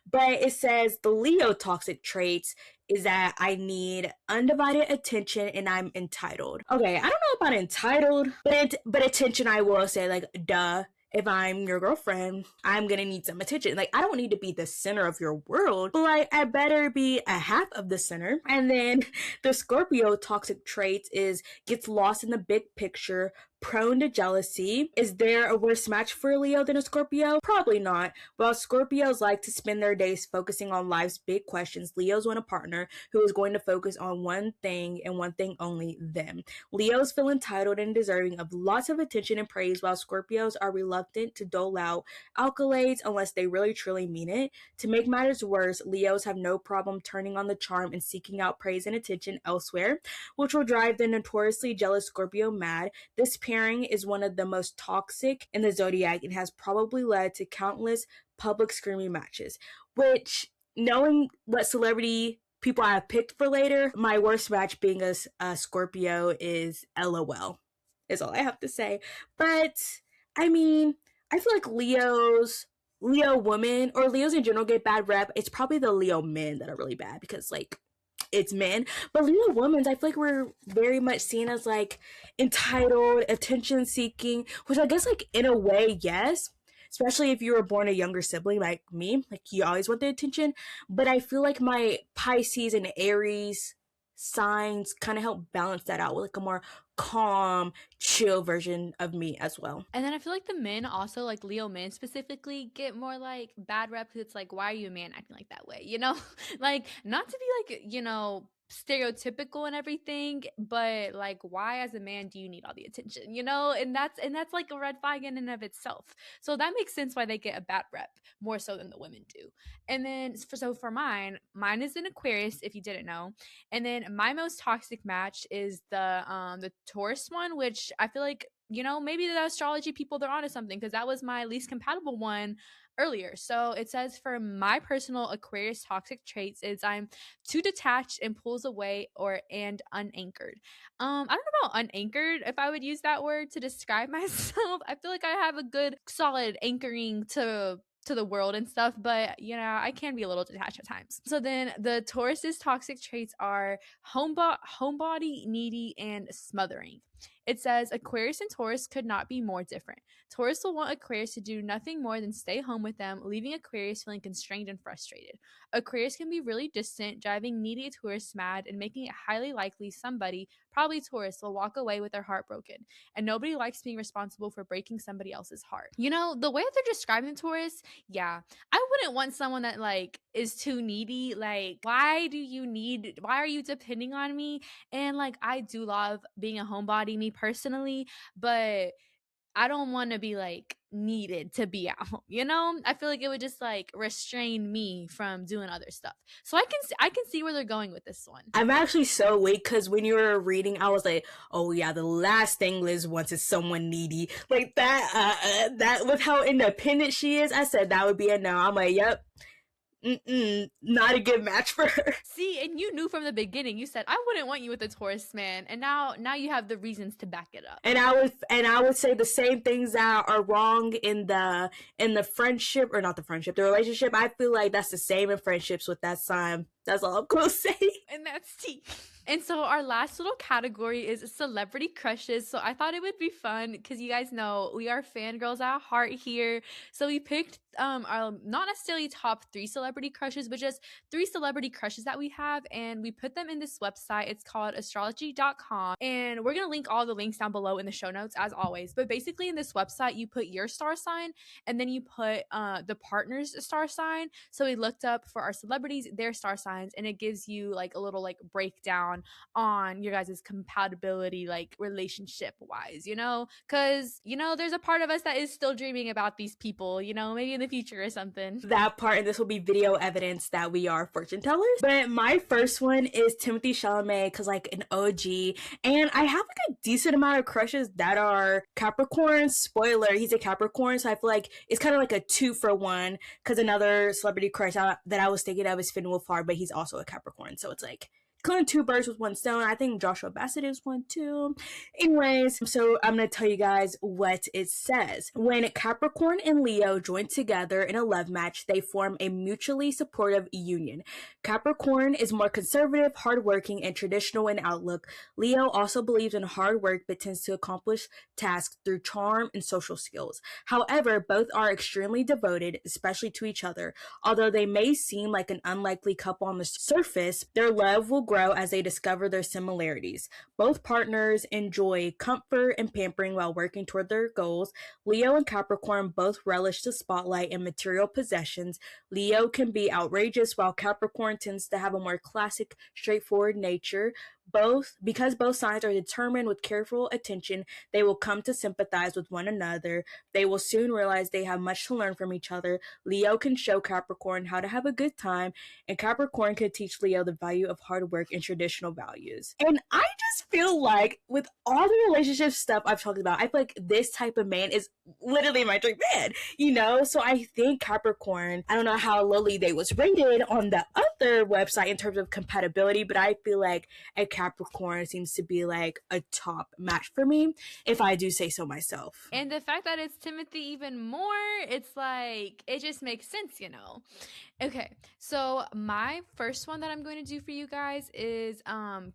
But it says the Leo toxic traits is that I need undivided attention and I'm entitled. Okay, I don't know about entitled, but attention, I will say, like, duh. If I'm your girlfriend, I'm gonna need some attention. Like, I don't need to be the center of your world, but like, I better be a half of the center. And then the Scorpio toxic traits is gets lost in the big picture, prone to jealousy. Is there a worse match for a Leo than a Scorpio? Probably not. While Scorpios like to spend their days focusing on life's big questions, Leos want a partner who is going to focus on one thing and one thing only, them. Leos feel entitled and deserving of lots of attention and praise, while Scorpios are reluctant to dole out accolades unless they really truly mean it. To make matters worse, Leos have no problem turning on the charm and seeking out praise and attention elsewhere, which will drive the notoriously jealous Scorpio mad. This pairing is one of the most toxic in the zodiac and has probably led to countless public screaming matches, which, knowing what celebrity people I have picked for later, my worst match being a Scorpio is LOL, is all I have to say. But I mean, I feel like Leo women or Leos in general get bad rep. It's probably the Leo men that are really bad because like it's men. But Leo women, I feel like we're very much seen as like entitled, attention seeking, which I guess like in a way, yes. Especially if you were born a younger sibling like me, like you always want the attention. But I feel like my Pisces and Aries signs kind of help balance that out with like a more calm, chill version of me as well. And then I feel like the men also, like Leo men specifically, get more like bad rep because it's like, why are you a man acting like that way? You know, like not to be like, you know, stereotypical and everything, but like, why as a man do you need all the attention? You know, and that's like a red flag in and of itself. So that makes sense why they get a bad rep more so than the women do. And then for mine is an Aquarius, if you didn't know. And then my most toxic match is the Taurus one, which I feel like, you know, maybe the astrology people, they're onto something because that was my least compatible one earlier. So it says for my personal Aquarius toxic traits is I'm too detached and pulls away and unanchored. I don't know about unanchored, if I would use that word to describe myself. I feel like I have a good solid anchoring to the world and stuff, but you know, I can be a little detached at times. So then the Taurus's toxic traits are homebody, needy, and smothering. It says Aquarius and Taurus could not be more different. Taurus will want Aquarius to do nothing more than stay home with them, leaving Aquarius feeling constrained and frustrated. Aquarius can be really distant, driving needy Taurus mad and making it highly likely somebody, probably Taurus, will walk away with their heart broken. And nobody likes being responsible for breaking somebody else's heart. You know, the way that they're describing Taurus, yeah, I wouldn't want someone that like is too needy. Like, why are you depending on me? And like, I do love being a homebody, me personally, but I don't want to be like needed to be at home, you know? I feel like it would just like restrain me from doing other stuff. So I can see where they're going with this one. I'm actually so weak because when you were reading, I was like, oh yeah, the last thing Liz wants is someone needy. Like that with how independent she is, I said that would be a no. I'm like, yep. Not a good match for her. See, and you knew from the beginning. You said I wouldn't want you with a Taurus man, and now you have the reasons to back it up. And I would say the same things that are wrong in the friendship, or not the friendship, the relationship. I feel like that's the same in friendships with that sign. That's all I'm gonna say. And that's tea. And so our last little category is celebrity crushes. So I thought it would be fun because you guys know we are fangirls at heart here. So we picked our not necessarily top 3 celebrity crushes, but just 3 celebrity crushes that we have, and we put them in this website. It's called astrology.com, and we're gonna link all the links down below in the show notes as always. But basically in this website you put your star sign and then you put the partner's star sign. So we looked up for our celebrities their star signs, and it gives you like a little like breakdown on your guys' compatibility, like relationship wise, you know, because you know there's a part of us that is still dreaming about these people, you know, maybe in the future or something. That part, and this will be video evidence that we are fortune tellers. But my first one is Timothée Chalamet, because like an OG, and I have like a decent amount of crushes that are Capricorn. Spoiler, he's a Capricorn, so I feel like it's kind of like a 2-for-1, because another celebrity crush that I was thinking of is Finn Wolfhard, but he's also a Capricorn, so it's like killing 2 birds with 1 stone. I think Joshua Bassett is one too. Anyways, so I'm going to tell you guys what it says. When Capricorn and Leo join together in a love match, they form a mutually supportive union. Capricorn is more conservative, hardworking, and traditional in outlook. Leo also believes in hard work but tends to accomplish tasks through charm and social skills. However, both are extremely devoted, especially to each other. Although they may seem like an unlikely couple on the surface, their love will grow as they discover their similarities. Both partners enjoy comfort and pampering while working toward their goals. Leo and Capricorn both relish the spotlight and material possessions. Leo can be outrageous, while Capricorn tends to have a more classic, straightforward nature. Because both signs are determined with careful attention, they will come to sympathize with one another. They will soon realize they have much to learn from each other. Leo can show Capricorn how to have a good time, and Capricorn can teach Leo the value of hard work and traditional values. And I just feel like with all the relationship stuff I've talked about, I feel like this type of man is literally my dream man, you know? So I think Capricorn, I don't know how lowly they was rated on the other website in terms of compatibility, but I feel like a Capricorn seems to be like a top match for me, if I do say so myself. And the fact that it's Timothée even more, it's like, it just makes sense, you know? Okay, so my first one that I'm going to do for you guys is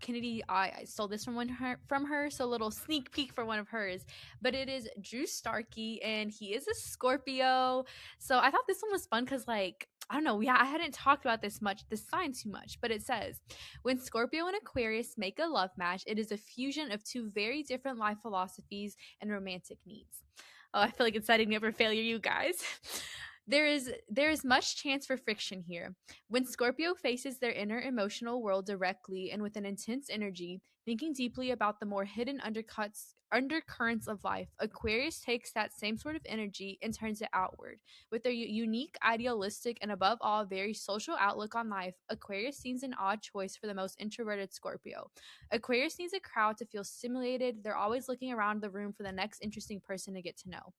Kennedy. I stole this from her, so a little sneak peek for one of hers. But it is Drew Starkey, and he is a Scorpio. So I thought this one was fun because, like, I don't know, I hadn't talked about this sign too much, but it says, when Scorpio and Aquarius make a love match, it is a fusion of 2 very different life philosophies and romantic needs. Oh, I feel like it's setting me up for failure, you guys. There is much chance for friction here. When Scorpio faces their inner emotional world directly and with an intense energy, thinking deeply about the more hidden undercurrents of life, Aquarius takes that same sort of energy and turns it outward. With their unique, idealistic, and above all, very social outlook on life, Aquarius seems an odd choice for the most introverted Scorpio. Aquarius needs a crowd to feel stimulated. They're always looking around the room for the next interesting person to get to know.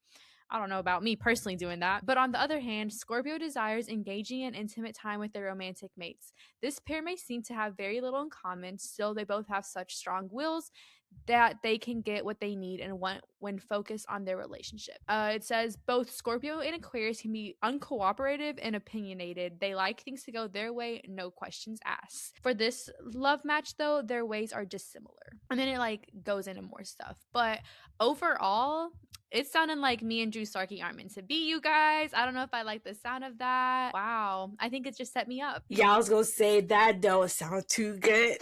I don't know about me personally doing that. But on the other hand, Scorpio desires engaging and intimate time with their romantic mates. This pair may seem to have very little in common, still they both have such strong wills that they can get what they need and want when focused on their relationship. It says both Scorpio and Aquarius can be uncooperative and opinionated. They like things to go their way, no questions asked. For this love match though, their ways are dissimilar. And then it like goes into more stuff. But overall, it's sounding like me and Drew Starkey aren't meant to be, you guys. I don't know if I like the sound of that. Wow. I think it just set me up. Yeah, I was gonna say that don't sound too good.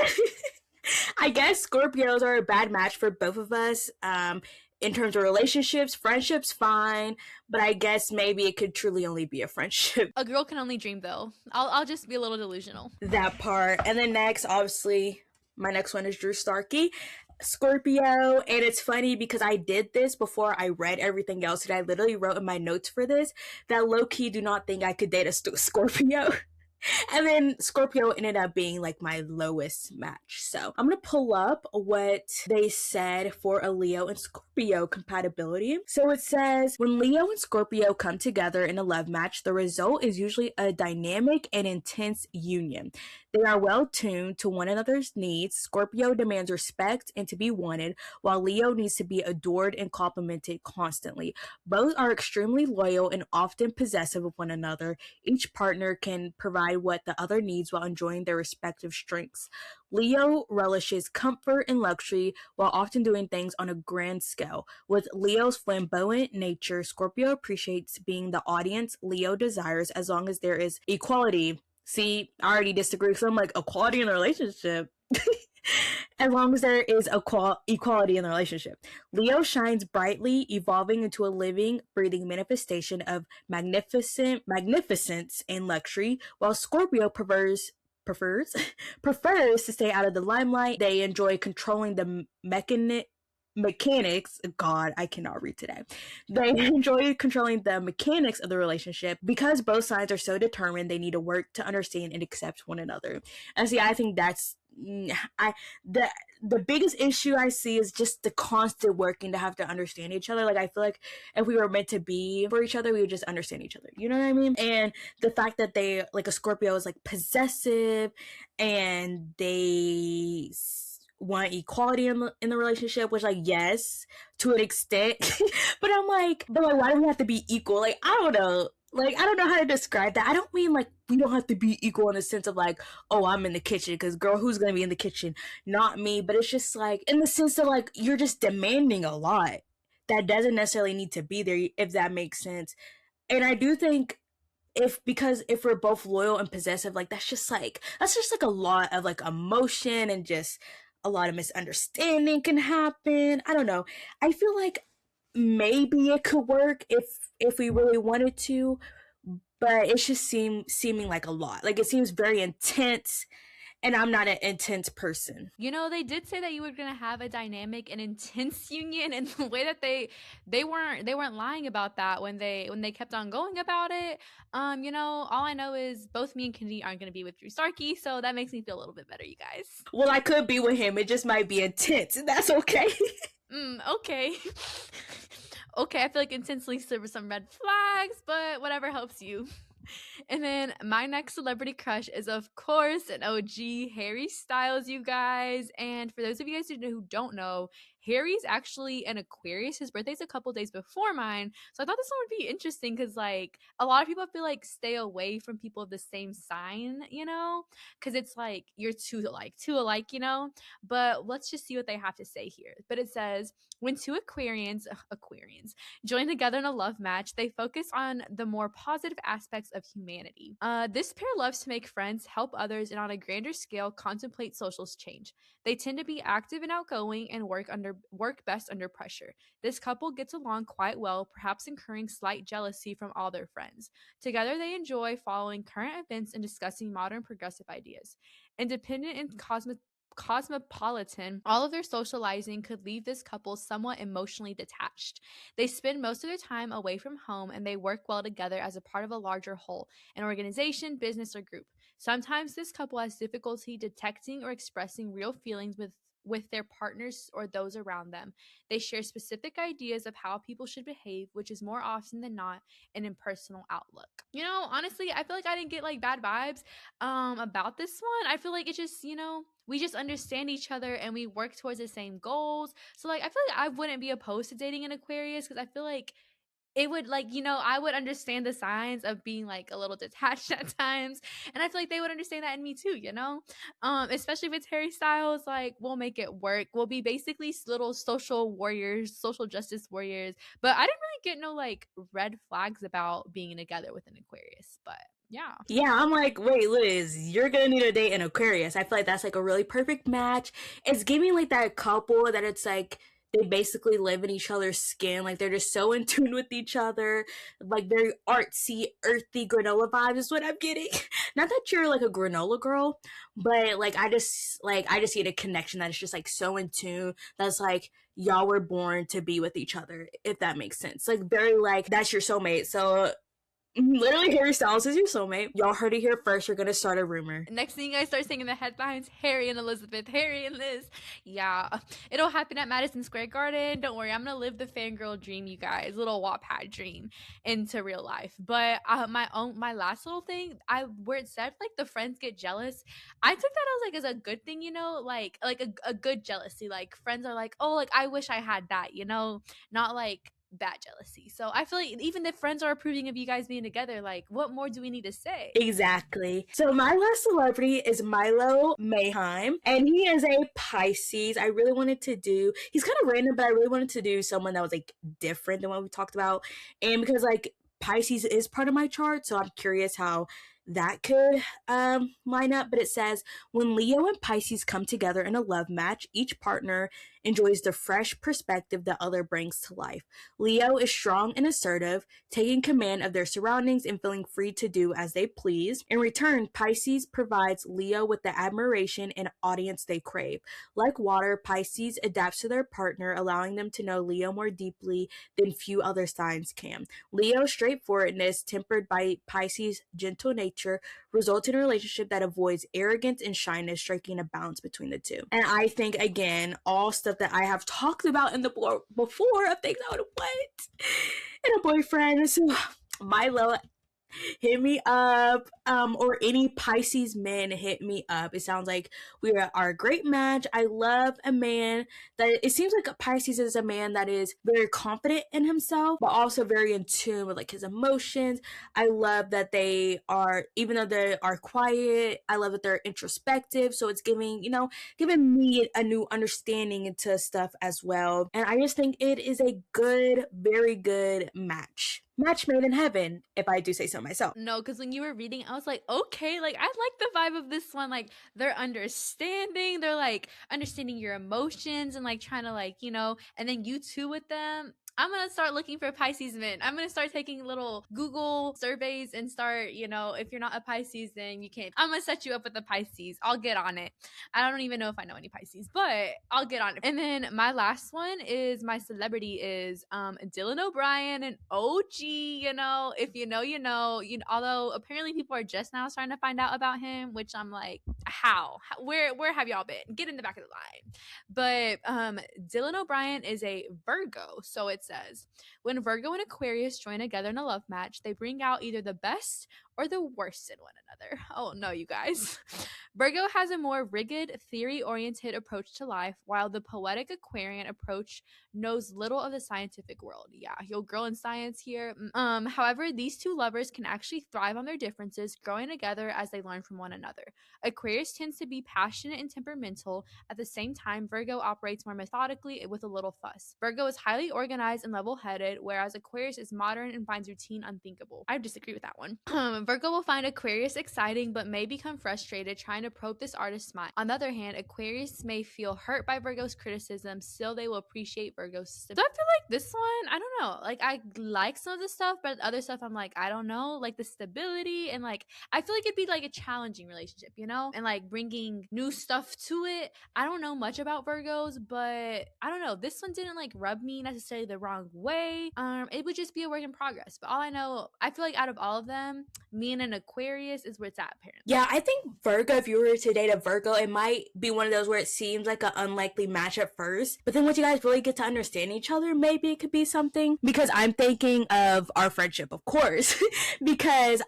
I guess Scorpios are a bad match for both of us. In terms of relationships, friendships, fine. But I guess maybe it could truly only be a friendship. A girl can only dream, though. I'll just be a little delusional. That part. And then next, obviously, my next one is Drew Starkey. Scorpio, and it's funny because I did this before I read everything else, and I literally wrote in my notes for this that low-key do not think I could date a Scorpio. And then Scorpio ended up being like my lowest match. So I'm gonna pull up what they said for a Leo and Scorpio compatibility. So it says, when Leo and Scorpio come together in a love match, the result is usually a dynamic and intense union. They are well tuned to one another's needs. Scorpio demands respect and to be wanted, while Leo needs to be adored and complimented constantly. Both are extremely loyal and often possessive of one another. Each partner can provide what the other needs while enjoying their respective strengths. Leo relishes comfort and luxury while often doing things on a grand scale. With Leo's flamboyant nature, Scorpio appreciates being the audience Leo desires as long as there is equality. See, I already disagree, so I'm like, equality in the relationship. As long as there is equality in the relationship. Leo shines brightly, evolving into a living, breathing manifestation of magnificence and luxury, while Scorpio prefers to stay out of the limelight. They enjoy controlling the mechanics. God, I cannot read today. They enjoy controlling the mechanics of the relationship. Because both sides are so determined, they need to work to understand and accept one another. And see, I think that's the biggest issue I see is just the constant working to have to understand each other. Like, I feel like if we were meant to be for each other, we would just understand each other. You know what I mean? And the fact that they, like, a Scorpio is like possessive and they want equality in the relationship, which, like, yes, to an extent. but why do we have to be equal? Like, I don't know. Like, I don't know how to describe that. I don't mean, like, we don't have to be equal in the sense of, like, oh, I'm in the kitchen, because, girl, who's going to be in the kitchen? Not me. But it's just, like, in the sense that, like, you're just demanding a lot that doesn't necessarily need to be there, if that makes sense. And I do think if we're both loyal and possessive, like, that's just, like, a lot of, like, emotion, and just a lot of misunderstanding can happen. I don't know. I feel like maybe it could work if we really wanted to, but it's just seeming like a lot. Like, it seems very intense, and I'm not an intense person. You know, they did say that you were gonna have a dynamic and intense union, and the way that they weren't lying about that when they kept on going about it. You know, all I know is both me and Kennedy aren't gonna be with Drew Starkey, so that makes me feel a little bit better, you guys. Well, I could be with him. It just might be intense, and that's okay. Okay. Okay, I feel like intense leads to some red flags, but whatever helps you. And then my next celebrity crush is, of course, an OG, Harry Styles, you guys. And for those of you guys who don't know, Harry's actually an Aquarius. His birthday's a couple days before mine. So I thought this one would be interesting because, like, a lot of people feel like stay away from people of the same sign, you know, because it's like you're too alike, you know. But let's just see what they have to say here. But it says, when two Aquarians join together in a love match, they focus on the more positive aspects of humanity. This pair loves to make friends, help others, and on a grander scale, contemplate social change. They tend to be active and outgoing and work best under pressure. This couple gets along quite well, perhaps incurring slight jealousy from all their friends. Together, they enjoy following current events and discussing modern progressive ideas. Independent and cosmopolitan, all of their socializing could leave this couple somewhat emotionally detached. They spend most of their time away from home, and they work well together as a part of a larger whole, an organization, business, or group. Sometimes this couple has difficulty detecting or expressing real feelings with their partners or those around them. They share specific ideas of how people should behave, which is more often than not an impersonal outlook. You know, honestly, I feel like I didn't get like bad vibes about this one. I feel like it's just, you know, we just understand each other and we work towards the same goals. So like I feel like I wouldn't be opposed to dating an Aquarius, because I feel like it would, like, you know, I would understand the signs of being like a little detached at times, and I feel like they would understand that in me too, you know. Especially if it's Harry Styles, like, we'll make it work. We'll be basically little social warriors, social justice warriors. But I didn't really get no like red flags about being together with an Aquarius. But yeah, I'm like, wait, Liz, you're gonna need to date an Aquarius. I feel like that's like a really perfect match. It's giving like that couple that it's like they basically live in each other's skin. Like, they're just so in tune with each other. Like, very artsy, earthy granola vibes is what I'm getting. Not that you're like a granola girl, but like I just see a connection that is just like so in tune. That's like y'all were born to be with each other, if that makes sense. Like, very like that's your soulmate. So Literally, Harry Styles is your soulmate. Y'all heard it here first. You're gonna start a rumor. Next thing you guys start seeing in the headlines, Harry and Elizabeth, Harry and Liz. Yeah, it'll happen at Madison Square Garden. Don't worry, I'm gonna live the fangirl dream, you guys, little Wattpad dream into real life. But my last little thing, where it said like the friends get jealous, I took that as a good thing, like a good jealousy. Like friends are like, oh, like I wish I had that, not like bad jealousy. So I feel like even if friends are approving of you guys being together, like what more do we need to say? Exactly. So my last celebrity is Milo Mayheim, and he is a Pisces. I really wanted to do, he's kind of random, but I really wanted to do someone that was like different than what we talked about. And because like Pisces is part of my chart, so I'm curious how that could line up. But it says, when Leo and Pisces come together in a love match, each partner enjoys the fresh perspective the other brings to life. Leo is strong and assertive, taking command of their surroundings and feeling free to do as they please. In return, Pisces provides Leo with the admiration and audience they crave. Like water, Pisces adapts to their partner, allowing them to know Leo more deeply than few other signs can. Leo's straightforwardness, tempered by Pisces' gentle nature, results in a relationship that avoids arrogance and shyness, striking a balance between the two. And I think, again, all stuff that I have talked about in the before of things I would want in a boyfriend. So Milo, hit me up, or any Pisces men, hit me up. It sounds like we are a great match. I love a man that, it seems like Pisces is a man that is very confident in himself, but also very in tune with like his emotions. I love that they are, even though they are quiet, I love that they're introspective. So it's giving me a new understanding into stuff as well. And I just think it is a good, very good match made in heaven, if I do say so myself. No, because when you were reading, I was like, okay, like I like the vibe of this one. Like they're like understanding your emotions and like trying to like, and then you too with them. I'm going to start looking for Pisces men. I'm going to start taking little Google surveys and start, if you're not a Pisces, then you can't. I'm going to set you up with a Pisces. I'll get on it. I don't even know if I know any Pisces, but I'll get on it. And then my last one is, my celebrity is Dylan O'Brien, an OG, if you know, although apparently people are just now starting to find out about him, which I'm like, how? Where have y'all been? Get in the back of the line. But Dylan O'Brien is a Virgo, so it says, when Virgo and Aquarius join together in a love match, they bring out either the best or the worst in one another. Oh no, you guys. Virgo has a more rigid, theory-oriented approach to life, while the poetic Aquarian approach knows little of the scientific world. Yeah, yo, girl in science here. However, these two lovers can actually thrive on their differences, growing together as they learn from one another. Aquarius tends to be passionate and temperamental. At the same time, Virgo operates more methodically with a little fuss. Virgo is highly organized and level-headed, whereas Aquarius is modern and finds routine unthinkable. I disagree with that one. Virgo will find Aquarius exciting, but may become frustrated trying to probe this artist's mind. On the other hand, Aquarius may feel hurt by Virgo's criticism, still they will appreciate Virgo's stability. So I feel like this one, I don't know, like I like some of the stuff, but other stuff I'm like, I don't know, like the stability, and like I feel like it'd be like a challenging relationship, and like bringing new stuff to it. I don't know much about Virgos, but I don't know, this one didn't like rub me necessarily the wrong way. It would just be a work in progress, but all I know, I feel like out of all of them, me and an Aquarius is where it's at, apparently. Yeah, I think Virgo, if you were to date a Virgo, it might be one of those where it seems like an unlikely match at first, but then once you guys really get to understand each other, maybe it could be something. Because I'm thinking of our friendship, of course, because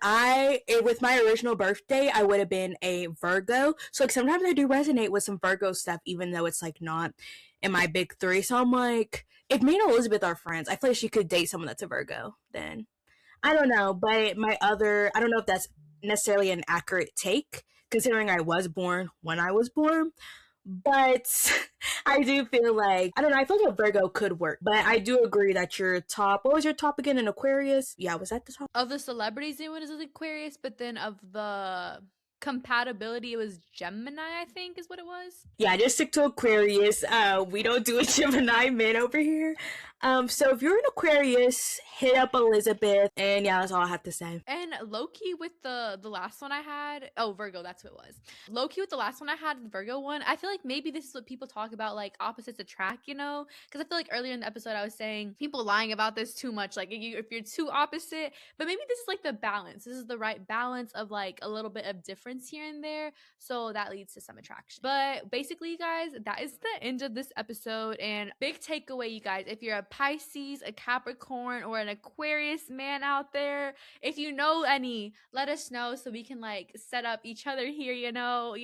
with my original birthday, I would have been a Virgo. So like sometimes I do resonate with some Virgo stuff, even though it's like not in my big three. So I'm like, if me and Elizabeth are friends, I feel like she could date someone that's a Virgo. Then I don't know, but I don't know if that's necessarily an accurate take, considering I was born when I was born. But I do feel like, I don't know, I feel like a Virgo could work. But I do agree that your top, what was your top again, in Aquarius? Yeah, was that the top? Of the celebrities, it was Aquarius, but then of the compatibility, it was Gemini, I think is what it was. Yeah, just stick to Aquarius. We don't do a Gemini man over here. So if you're an Aquarius, hit up Elizabeth, and yeah, that's all I have to say. And low-key with the last one I had, oh, Virgo, that's what it was. Low-key with the last one I had, the Virgo one, I feel like maybe this is what people talk about, like opposites attract, you know? Because I feel like earlier in the episode I was saying people lying about this too much, like if you're too opposite, but maybe this is like the balance. This is the right balance of like a little bit of difference here and there, so that leads to some attraction. But basically, you guys, that is the end of this episode. And big takeaway, you guys, if you're a Pisces, a Capricorn, or an Aquarius man out there, if you know any, let us know so we can like set up each other here, you know,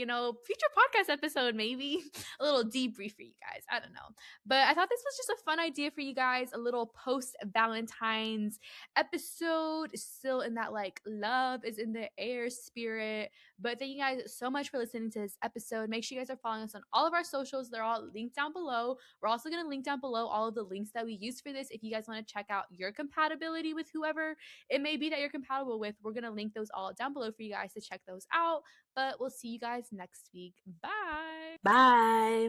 future podcast episode, maybe a little debrief for you guys. I don't know. But I thought this was just a fun idea for you guys, a little post Valentine's episode, still in that like love is in the air spirit. But thank you guys so much for listening to this episode. Make sure you guys are following us on all of our socials. They're all linked down below. We're also going to link down below all of the links that we use for this if you guys want to check out your compatibility with whoever it may be that you're compatible with. We're going to link those all down below for you guys to check those out. But we'll see you guys next week. Bye. Bye.